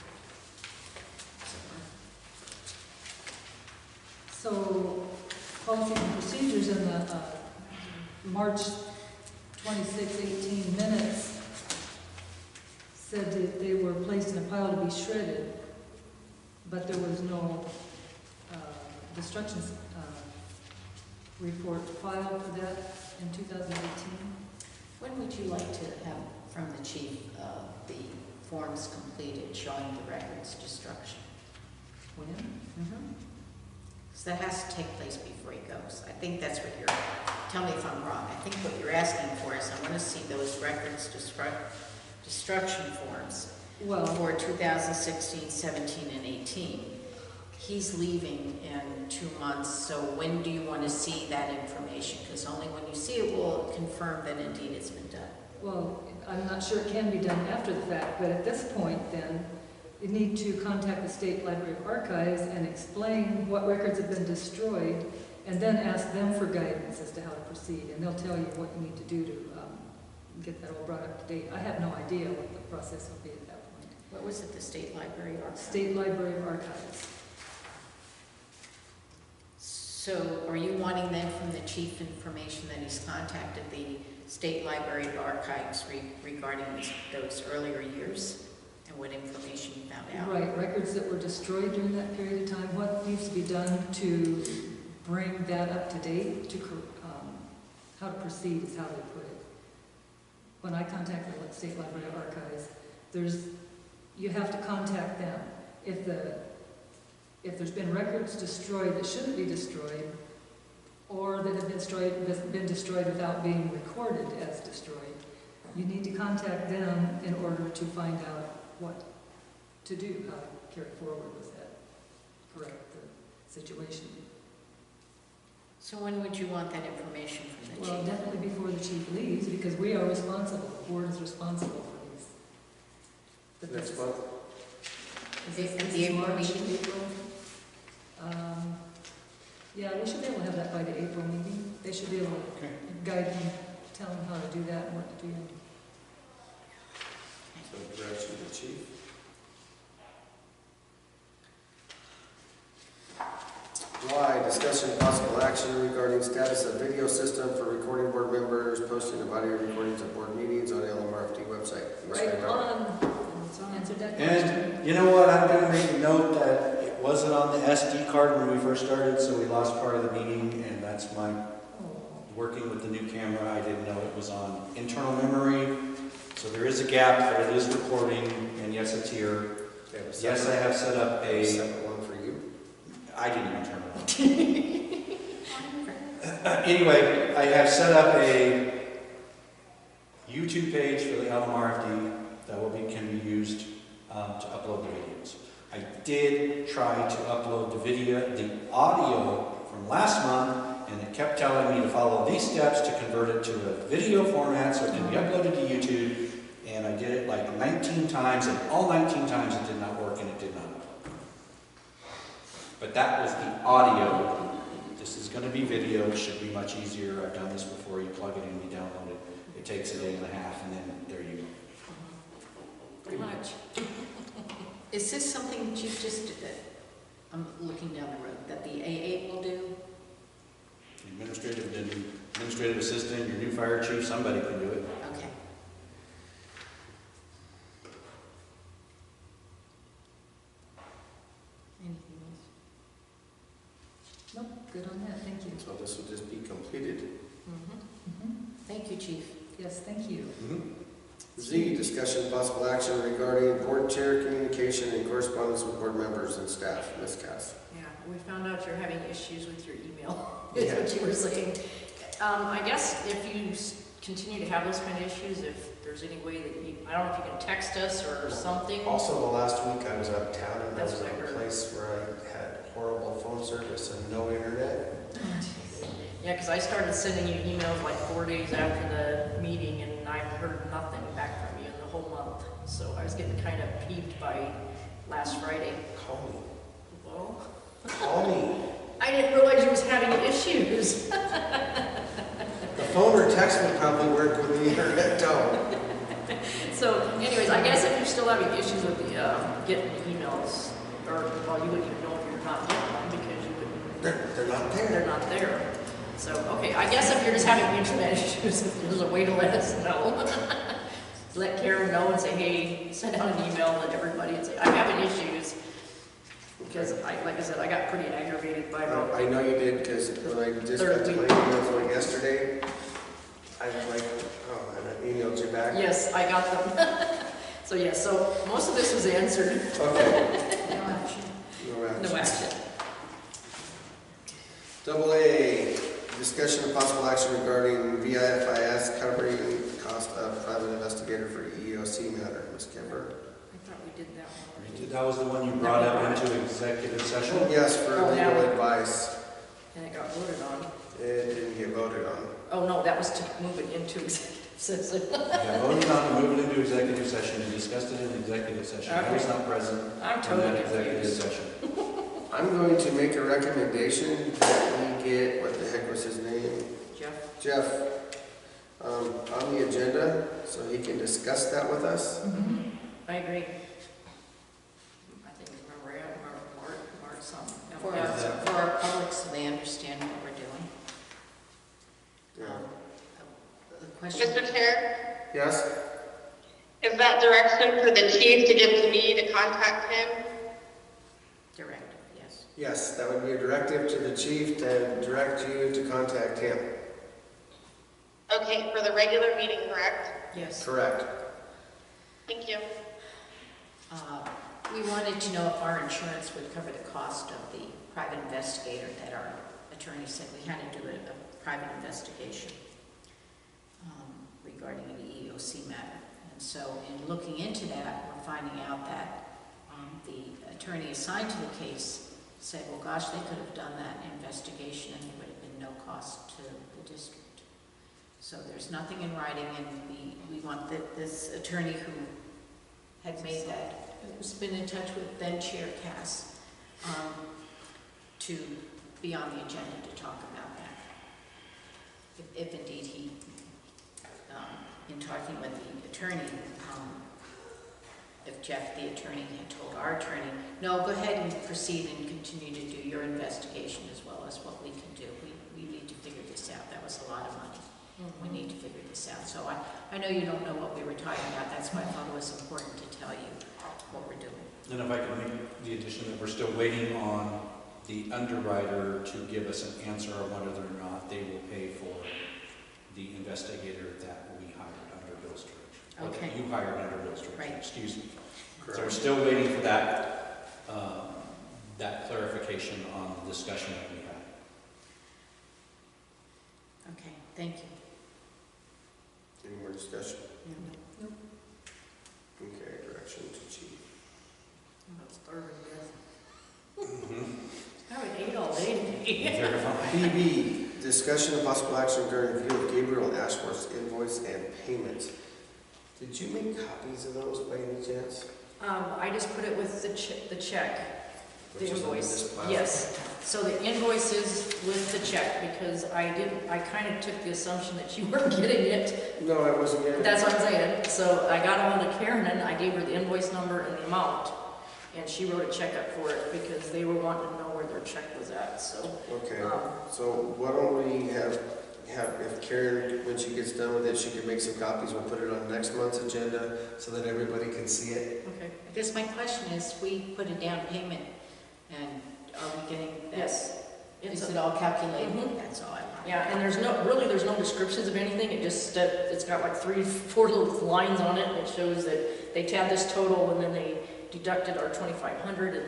So, policies and procedures in the March 26, 18 minutes said that they were placed in a pile to be shredded, but there was no destruction report filed for that in 2018. When would you like to have from the chief the forms completed showing the records destruction? When? Because that has to take place before he goes. I think that's what you're, tell me if I'm wrong, I think what you're asking for is I want to see those records destruction forms Well, for 2016, 17, and 18. He's leaving in 2 months, so when do you want to see that information? Because only when you see it will confirm that indeed it's been done. well, I'm not sure it can be done after the fact, but at this point then, you need to contact the State Library of Archives and explain what records have been destroyed, and then ask them for guidance as to how to proceed, and they'll tell you what you need to do to get that all brought up to date. I have no idea what the process will be at that point. What was it, the State Library Archive? State Library of Archives. So are you wanting then from the chief information that he's contacted the State Library of Archives regarding those earlier years and what information you found out? Right, records that were destroyed during that period of time, what needs to be done to bring that up to date, to how to proceed is how they put it. When I contact the State Library of Archives, you have to contact them. If there's been records destroyed that shouldn't be destroyed, or that have been destroyed without being recorded as destroyed, you need to contact them in order to find out what to do, how to carry forward with that. correct the situation. So when would you want that information from the Well, chief? definitely before the chief leaves, because we are responsible, the board is responsible for these. But Next this- month? Is this At the April March, meeting? April? Yeah, we should be able to have that by the April meeting. They should be able to Okay. guide them, tell them how to do that and what to do. So direction to the chief. Y, discussion and possible action regarding status of video system for recording board members, posting of audio recordings of board meetings on LMRFD website. Right on. Answered that question. And you know what, I'm gonna make a note that it wasn't on the SD card when we first started, so we lost part of the meeting, and that's my, Oh, working with the new camera, I didn't know it was on internal memory. So there is a gap, but it is recording, and yes, it's here. Okay, a Yes, I have set up a a, separate one for you. I didn't even turn it on. Anyway, I have set up a YouTube page for the LMRFD that can be used to upload the videos. I did try to upload the audio from last month, and it kept telling me to follow these steps to convert it to a video format so it can be uploaded to YouTube. And I did it like 19 times, and all 19 times it did not work, and it did not upload. But that was the audio. This is going to be video. It should be much easier. I've done this before. You plug it in, you download it. It takes a day and a half, and then there you go. Pretty much. Is this something Chief just, I'm looking down the road, that the AA will do? Administrative assistant, your new fire chief, somebody can do it. Okay. Anything else? nope, good on that, thank you. So this will just be completed. Mm-hmm. Thank you, Chief. Yes, thank you. Z, discussion and possible action regarding board chair communication and correspondence with board members and staff. Ms. Cass. Yeah, we found out you're having issues with your email, is what you were saying. I guess if you continue to have those kind of issues, if there's any way that you, I don't know if you can text us or something. Also, the last week I was out of town and I That's was in what I a heard. place where I had horrible phone service and no internet. Yeah, because I started sending you emails like 4 days after the meeting, and I've heard nothing back from you in the whole month. So I was getting kind of peeved by last Friday. Call me. Well, Call me. I didn't realize you was having issues. The phone or text would probably work with the internet don't. So anyways, I guess if you're still having issues with the getting emails, or, well, you wouldn't even know if you're not getting them because you wouldn't, They're not there. they're not there. So, okay, I guess if you're just having internet issues, there's a way to let us know. Let Karen know and say, hey, send out an email to everybody and say, I'm having issues. Because like I said, I got pretty aggravated by Well, the, I know you did because when I just got to my emails like yesterday, I was like, oh, and I emailed you back. yes, I got them. So yes, so most of this was answered. Okay. No action. No action. No action. Double A, discussion of possible action regarding VIFIS covering cost of private investigator for EEOC matter. Ms. Kemper. I thought we did that one. That was the one you brought up into executive session? Yes, for Oh, legal yeah. advice. And it got voted on. It didn't get voted on. Oh, no, that was to move it into executive session. Yeah, voted on to move it into executive session, we discussed it in executive session. I was not present I'm in totally that executive confused. session. I'm going to make a recommendation that we get, what the heck was his name? Jeff, on the agenda so he can discuss that with us. I agree. I think remember Mark something. For Yeah, our, so- for our public, so they understand what we're doing. Yeah. The question, Mr. Chair, Yes? is that direction for the chief to give to me to contact him? directive, yes. Yes, that would be a directive to the chief to direct you to contact him. Okay, for the regular meeting, correct? Yes. Correct. Thank you. We wanted to know if our insurance would cover the cost of the private investigator that our attorney said we had to do a private investigation regarding an EEOC matter. And so in looking into that, we're finding out that the attorney assigned to the case said, well, gosh, they could have done that investigation and it would have been no cost to the district. So there's nothing in writing, and we want this attorney who had made that, who's been in touch with then Chair Cass, to be on the agenda to talk about that. If indeed he, in talking with the attorney, if Jeff, the attorney, had told our attorney, no, go ahead and proceed and continue to do your investigation as well as what we can do. We need to figure this out. That was a lot of money. We need to figure this out. So I know you don't know what we were talking about. That's why I thought it was important to tell you what we're doing. And if I can make the addition that we're still waiting on the underwriter to give us an answer on whether or not they will pay for the investigator that we hired under Bill Sturridge. Or Okay. that you hired under Bill Sturridge, Right. excuse me. Correct. So we're still waiting for that, that clarification on the discussion that we had. Okay, thank you. Any more discussion? Nope. Okay, direction to chief. That's starving, yes. Mm-hmm. I would eat all day today. BB, discussion of possible action regarding review of Gabriel Ashworth's invoice and payment. Did you make copies of those by any chance? I just put it with the check, the Which is on invoice. this pile? Yes, so the invoice is with the check, because I kind of took the assumption that you weren't getting it. No, I wasn't getting it. That's what I'm saying. So I got on to Karen, and I gave her the invoice number and the amount, and she wrote a check up for it, because they were wanting to know where their check was at, so. Okay, so why don't we have, if Karen, when she gets done with it, she can make some copies, we'll put it on next month's agenda so that everybody can see it. Okay. I guess my question is, we put a down payment, and are we getting that? Yes. Is it all calculated? Mhm. That's all I want. Yeah, and there's no descriptions of anything. It just, it's got like 3-4 little lines on it, and it shows that they tabbed this total, and then they deducted our 2,500, and,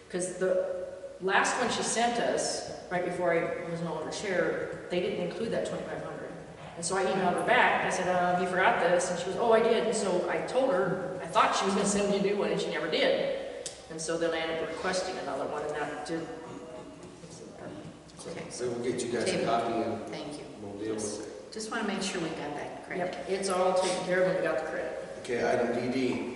because the last one she sent us, right before I was no longer chair, they didn't include that 2,500. And so I emailed her back, I said, you forgot this, and she was, oh, I did, and so I told her, I thought she was gonna send me a new one, and she never did. And so then I ended up requesting another one, and that did. Okay, So we'll get you guys a Table. copy and thank you. we'll deal with it. Just want to make sure we got that correct. Yep, it's all taken care of, and we got the credit. Okay, item DD,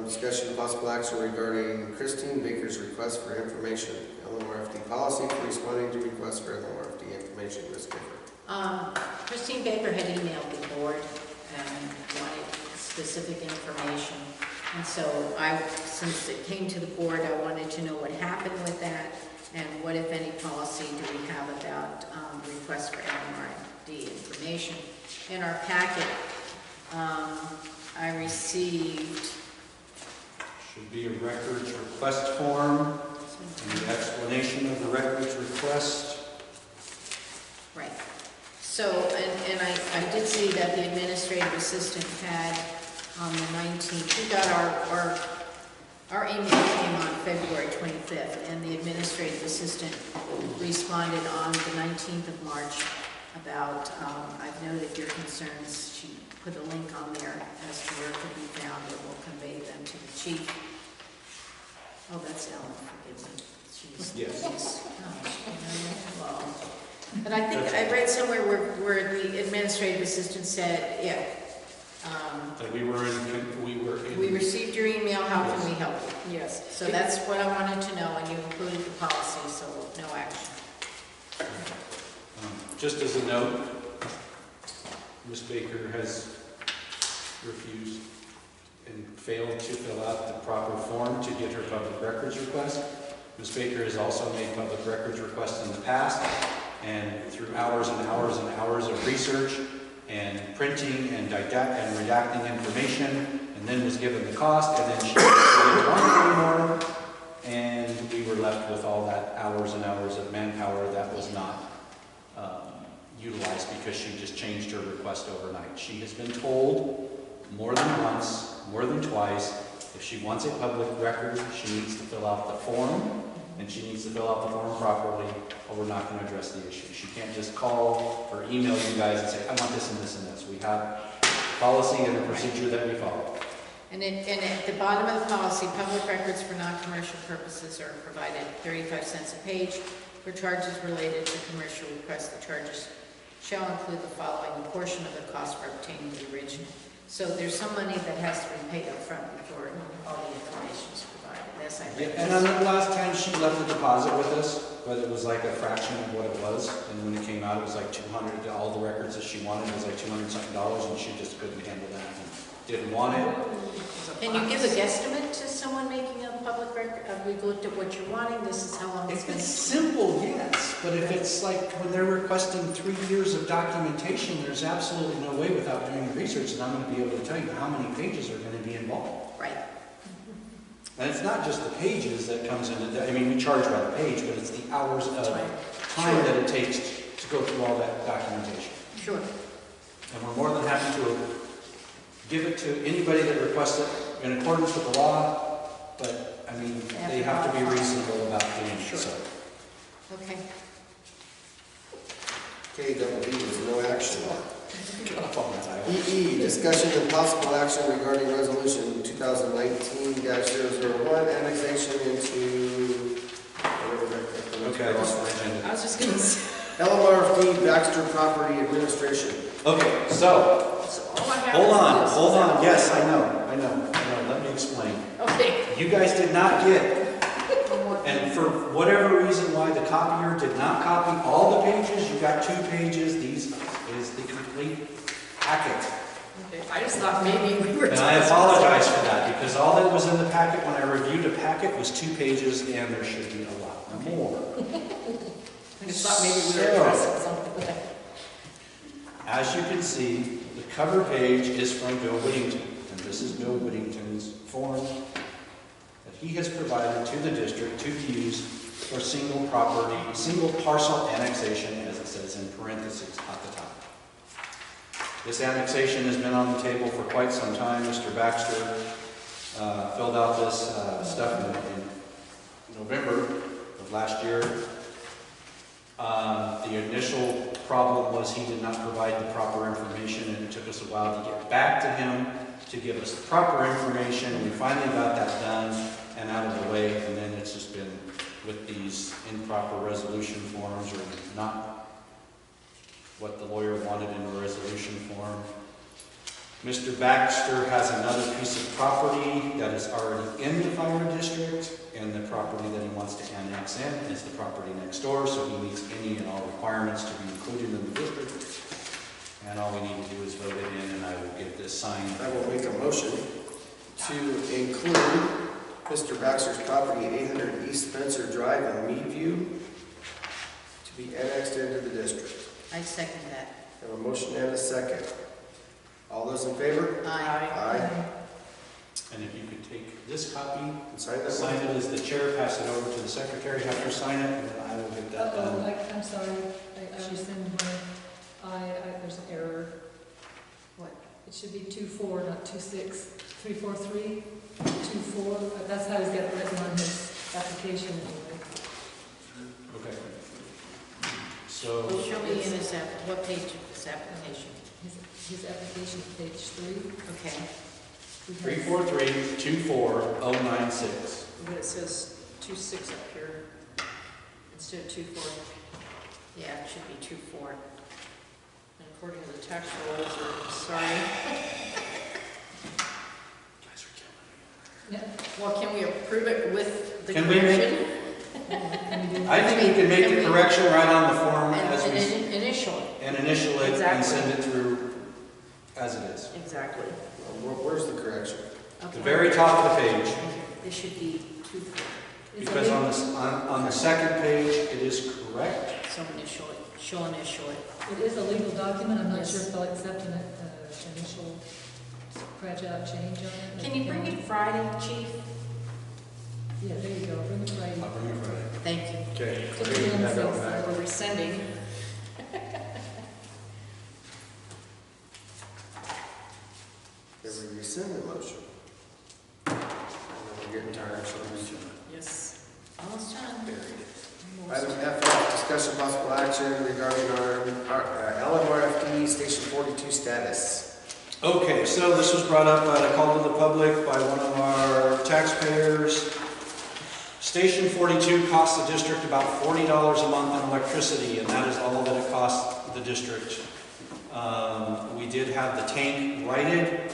discussion of possible action regarding Christine Baker's request for information, LMRFD policy for responding to requests for LMRFD information, Ms. Baker. Christine Baker had emailed the board and wanted specific information. And so since it came to the board, I wanted to know what happened with that and what, if any, policy do we have about requests for LMRFD information. In our packet, I received, Should be a records request form and the explanation of the records request. right. So, and I did see that the administrative assistant had on the 19th, we got our email came on February 25th, and the administrative assistant responded on the 19th of March about, I've noted your concerns. She put a link on there as to where it could be found, and we'll convey them to the chief. Oh, that's Ellen, forgive me. She's, Yes. well, but I think I read somewhere where the administrative assistant said, yeah, That we were in. we received your email, how can we help you? Yes. So that's what I wanted to know, and you included the policy, so no action. Just as a note, Ms. Baker has refused and failed to fill out the proper form to get her public records request. Ms. Baker has also made public records requests in the past, and through hours and hours and hours of research and printing and redacting information, and then was given the cost, and then she didn't want it anymore, and we were left with all that hours and hours of manpower that was not utilized because she just changed her request overnight. She has been told more than once, more than twice, if she wants a public record, she needs to fill out the form, and she needs to fill out the form properly, or we're not going to address the issue. She can't just call or email you guys and say, I want this and this and this. We have policy and a procedure that we follow. And at the bottom of the policy, public records for non-commercial purposes are provided 35 cents a page. For charges related to commercial requests, the charges shall include the following: a portion of the cost for obtaining the original. So there's some money that has to be paid up front before all the information is provided. That's I Yeah, think. and on the last time, she left a deposit with us, but it was like a fraction of what it was. And when it came out, it was like 200, all the records that she wanted was like $200 something, and she just couldn't handle that and didn't want it. Can you give a guesstimate to someone making a public record? We've looked at what you're wanting, this is how long it's If going it's to simple, yes, but if it's like when they're requesting 3 years of documentation, there's absolutely no way without doing research that I'm going to be able to tell you how many pages are going to be involved. Right. And it's not just the pages that comes into that. I mean, we charge by the page, but it's the hours of time that it takes to go through all that documentation. Sure. And we're more than happy to give it to anybody that requests it in accordance with the law, but, I mean, they have to be reasonable about doing it, Sure. so. Okay. Okay, double D was no action. Get off on that title. EE, discussion and possible action regarding resolution 2019-001, annexation into, whatever that. Okay, I lost my agenda. I was just gonna say, LMRFD Baxter Property Administration. Okay, so, so all I have hold is on, this. hold on. Yes, I know. Let me explain. Okay. You guys did not get, and for whatever reason why the copier did not copy all the pages, you got 2 pages. These is the complete packet. Okay, I just thought maybe we were. And I apologize for that, because all that was in the packet when I reviewed the packet was 2 pages, and there should be a lot more. I just thought maybe we were addressing something. As you can see, the cover page is from Bill Whittington, and this is Bill Whittington's form that he has provided to the district to use for single parcel annexation, as it says in parentheses at the top. This annexation has been on the table for quite some time. Mr. Baxter filled out this stuff in November of last year. The initial problem was he did not provide the proper information, and it took us a while to get back to him to give us the proper information. We finally got that done and out of the way, and then it's just been with these improper resolution forms, or not what the lawyer wanted in the resolution form. Mr. Baxter has another piece of property that is already in the fire district, and the property that he wants to annex in is the property next door, so he meets any and all requirements to be included in the district. And all we need to do is vote it in, and I will get this signed. I will make a motion to include Mr. Baxter's property at 800 East Spencer Drive in Meadview to be annexed into the district. I second that. I have a motion and a second. All those in favor? Aye. Aye. And if you could take this copy, And sign that sign one. it as the chair, pass it over to the secretary, have her sign it, and then I will get that Uh-oh, done. I'm sorry, I rescinded there's an error. What? It should be 24, not 26. 343, 24, but that's how he's got it written on his application anyway. Okay. So, Well, show me in his what page of this application? His application, page 3. Okay. 343-24096. But it says 26 up here instead of 24. Yeah, it should be 2-4. And according to the tax rolls, sorry. Yeah. Well, can we approve it with the Can we make- correction? I think we can make the correction right on the form as we, And initial it. and initial it and Exactly. send it through as it is. Exactly. Where's the correction? The very top of the page, This should be 2-4. because on the second page, it is correct. So initial it, she'll initial it. It is a legal document, I'm not Yes. sure if they'll accept an initial scratch-out change on it. Can you bring it Friday, Chief? Yeah, there you go, bring it right. I'll bring it Friday. Thank you. Okay. Put it on the sales We're side. rescinding. Can we rescind the motion? We're getting tired, so we rescind it. Yes. Almost done. Item F, discussion possible action regarding our LMRFD Station 42 status. Okay, so this was brought up at a call to the public by one of our taxpayers. Station 42 costs the district about $40 a month in electricity, and that is all that it costs the district. We did have the tank righted.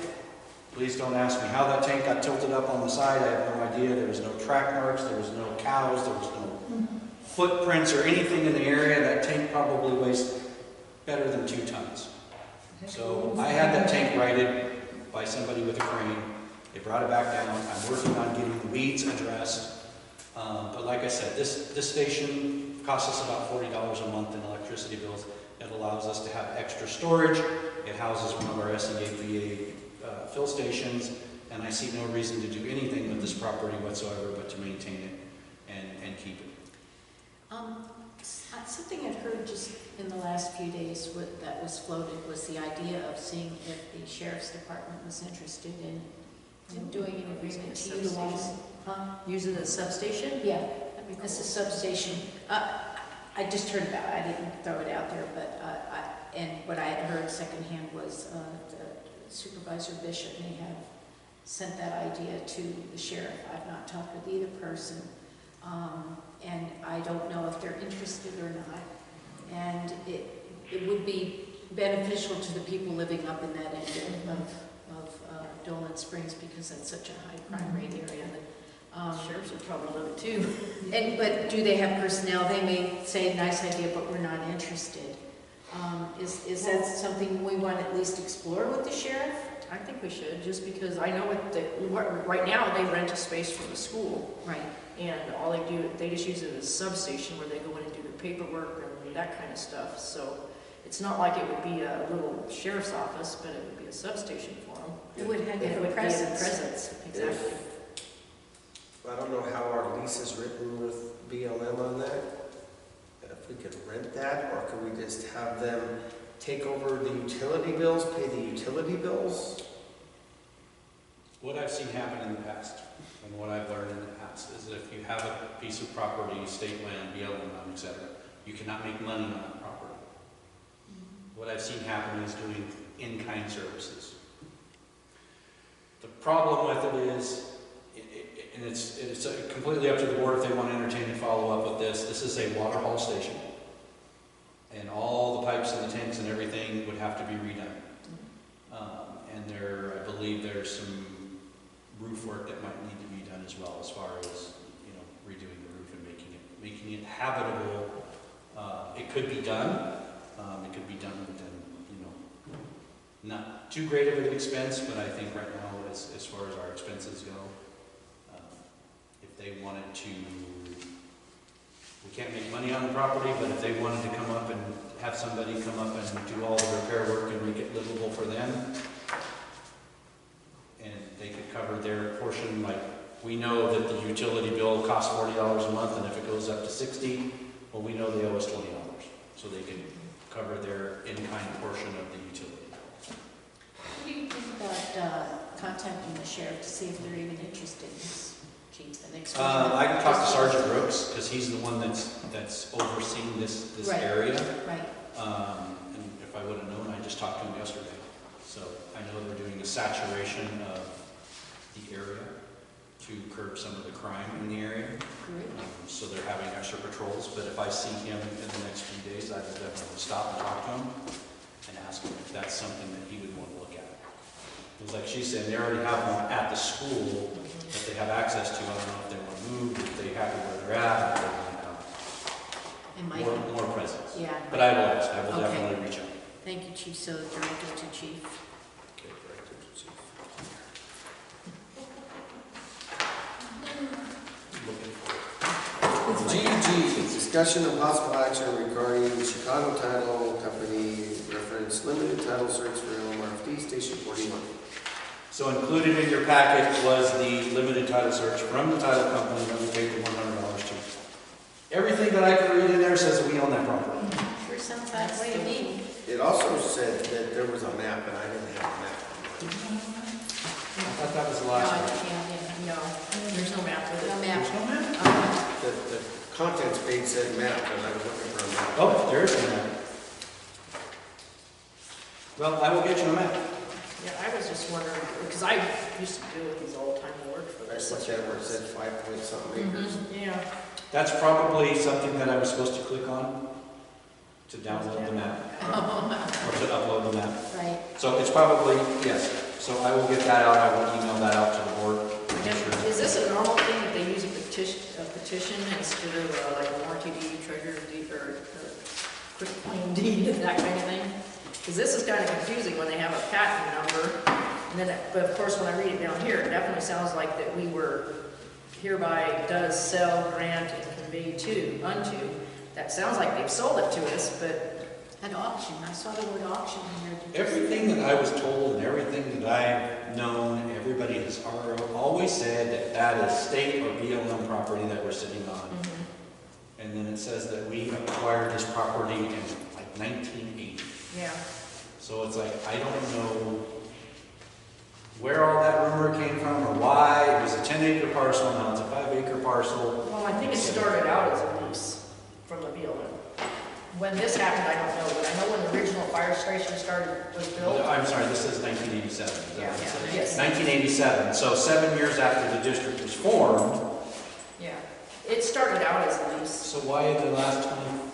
Please don't ask me how that tank got tilted up on the side. I have no idea. There was no track marks, there was no cows, there was no footprints or anything in the area. That tank probably weighs better than 2 tons. So I had that tank righted by somebody with a crane. They brought it back down. I'm working on getting the weeds addressed. But like I said, this station costs us about $40 a month in electricity bills. It allows us to have extra storage. It houses one of our SEAPA fill stations, and I see no reason to do anything with this property whatsoever but to maintain it and keep it. Something I've heard just in the last few days that was floated was the idea of seeing if the sheriff's department was interested in doing an agreement to utilize. Use it as a substation? Yeah, as a substation. I just heard about it. I didn't throw it out there, but and what I had heard secondhand was Supervisor Bishop may have sent that idea to the sheriff. I've not talked with either person. And I don't know if they're interested or not. And it would be beneficial to the people living up in that end of Dolan Springs because that's such a high crime rate area. Sheriffs would probably love it too. But do they have personnel? They may say, nice idea, but we're not interested. Is that something we want to at least explore with the sheriff? I think we should, just because I know right now they rent a space from the school. Right. And all they just use it as a substation where they go in and do their paperwork and that kind of stuff. So it's not like it would be a little sheriff's office, but it would be a substation for them. It would have It a would presence. be a presence, exactly. I don't know how our lease is written with BLM on that. If we could rent that, or could we just have them take over the utility bills, pay the utility bills? What I've seen happen in the past, and what I've learned in the past, is that if you have a piece of property, state land, BLM land, etc., you cannot make money on that property. What I've seen happen is doing in-kind services. The problem with it is, and it's completely up to the board if they want to entertain and follow up with this. This is a water haul station, and all the pipes and the tanks and everything would have to be redone. And I believe there's some roof work that might need to be done as well, as far as redoing the roof and making it habitable. It could be done. It could be done within not too great of an expense, but I think right now, as far as our expenses go, if they wanted to, we can't make money on the property, but if they wanted to come up and have somebody come up and do all the repair work and make it livable for them, and they could cover their portion, like we know that the utility bill costs $40 a month, and if it goes up to $60, well, we know they owe us $20, so they can cover their in-kind portion of the utility. What do you think about contacting the sheriff to see if they're even interested in this, Chief? I can talk to Sergeant Brooks, because he's the one that's overseeing this Right. area. Right. And if I would have known, I just talked to him yesterday. So I know they're doing a saturation of the area to curb some of the crime in the area. So they're having extra patrols, but if I see him in the next few days, I will definitely stop and talk to him and ask him if that's something that he would want to look at. It was like she said, they already have one at the school that they have access to. I don't know if they want to move, if they're happy where they're at, if they want to have more presence. Yeah. But I will ask, I will Okay. definitely reach out. Thank you, Chief. So directive to Chief. Okay, director to chief. GG, discussion of possible action regarding Chicago Title Company reference limited title search for LMRFD Station 41. So included in your packet was the limited title search from the title company that we paid the $100 to. Everything that I could read in there says that we own that property. Sure sounds that way to me. It also said that there was a map, and I didn't have a map. I thought that was the No, last I one. can't, No, there's no map with it. no map. There's no map? The contents page said map, and I was looking for a map. Oh, there is a map. Well, I will get you a map. Yeah, I was just wondering, because I used to do these all the time to work for I this. just looked at where it said 5 point something acres. Yeah. That's probably something that I was supposed to click on to download the map, or to upload the map. Right. So it's probably, yes. So I will get that out, I will email that out to the board. Make sure. Is this a normal thing that they use a petition instead of like a warranty deed, treasure deed, or quick claim deed, that kind of thing? Because this is kind of confusing when they have a patent number, and then, but of course, when I read it down here, it definitely sounds like that we were hereby does sell, grant, and convey to, unto. That sounds like they've sold it to us, but At auction, I saw the word auction in there. Did you see Everything that I was told and everything that I've known, everybody has always said that that is state or BLM property that we're sitting on. And then it says that we acquired this property in like 1980. yeah. So it's like, I don't know where all that rumor came from or why. It was a 10-acre parcel, now it's a 5-acre parcel. Well, I think it started out as a lease from the BLM. When this happened, I don't know, but I know when the original fire station was built. I'm sorry, this is 1987. Is that what it says? Yes. 1987, so 7 years after the district was formed. Yeah. It started out as a lease. So why in the last 20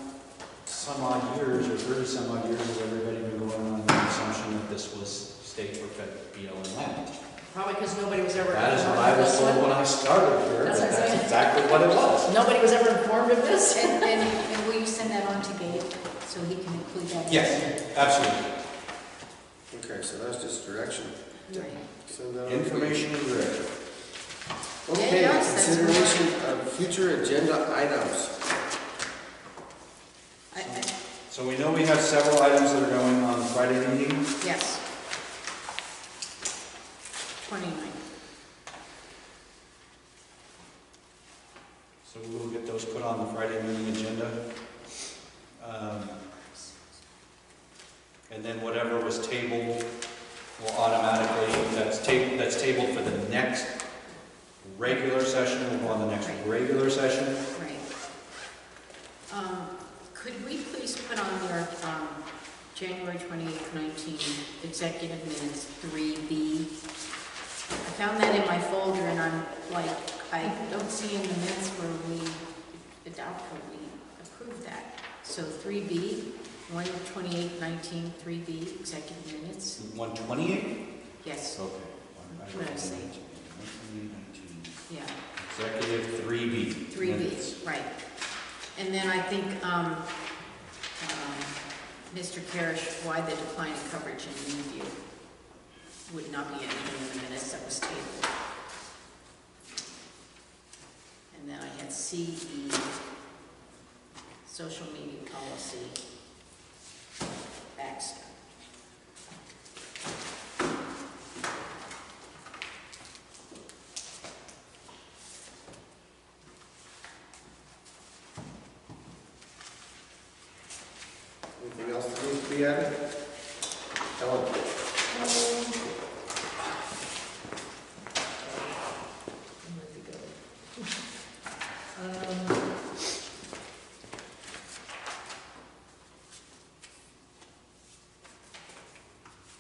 some odd years or 30 some odd years has everybody been going on the assumption that this was state or federal BLM land? Probably because nobody was ever. That is what I was told when I started here, That's what I'm that's saying. exactly what it was. Nobody was ever informed of this? And will you send that on to Gabe so he can include that? in Yes, there? absolutely. Okay, so that's just direction. Right. Send that on. Information and direction. Okay, Yeah, yes, that's consideration of future agenda items. So we know we have several items that are going on Friday meeting. Yes. 29. So we will get those put on the Friday meeting agenda. And then whatever was tabled will automatically, that's tabled for the next regular session, will go on the next regular session. Right. Could we please put on there, January 28th, 19, executive minutes 3B? I found that in my folder and I'm like, I don't see in the minutes where we approved that. So 3B, 1/28/19, 3B, executive minutes. 128? Yes, Okay. What did I say? 128, 19. yeah. Executive 3B. 3B, minutes. right. And then I think, Mr. Parrish, why the decline in coverage in review would not be anything in the minutes that was tabled. And then I had CE, social media policy, Baxter. Anything else that needs to be added? Ellen?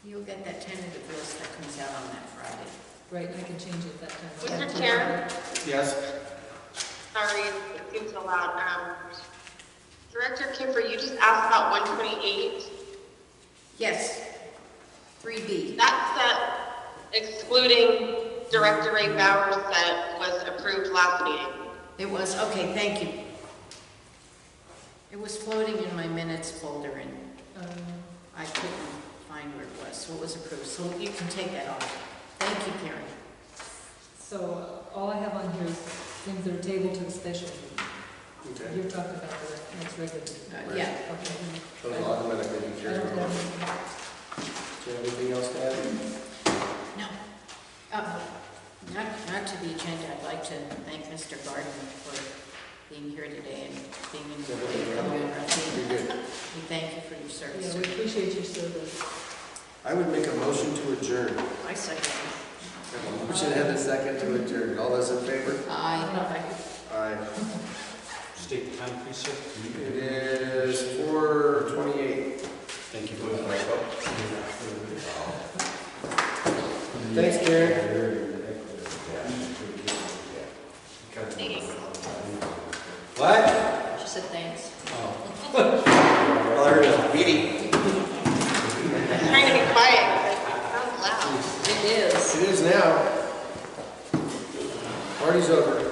You'll get that tentative list that comes out on that Friday. Right, I can change it that time. Mr. Chair, Yes? sorry, it seems so loud. Director Kipper, you just asked about 128. Yes, 3B. That's excluding Director Ray Bowers that was approved last meeting. It was, okay, thank you. It was floating in my minutes folder and I couldn't find where it was, so it was approved. So you can take that off. Thank you, Karen. So all I have on here is things that are tabled to the special meeting. Okay. You're talking about the next regular. Yeah. Okay. Those will automatically be I carried don't over. have Do you have anything else to add? No. Not to the agenda. I'd like to thank Mr. Gardner for being here today and being in the LMRFD. You're good. We thank you for your service. Yeah, we appreciate your service. I would make a motion to adjourn. I second. We should have a second to adjourn. All those in favor? Aye. Aye. State the time, please, sir. It is 4:28. Thank you for your vote. Thanks, Karen. What? She said thanks. Oh. Well, there it is, meeting. I'm trying to be quiet because it sounds loud. It is. It is now. Party's over.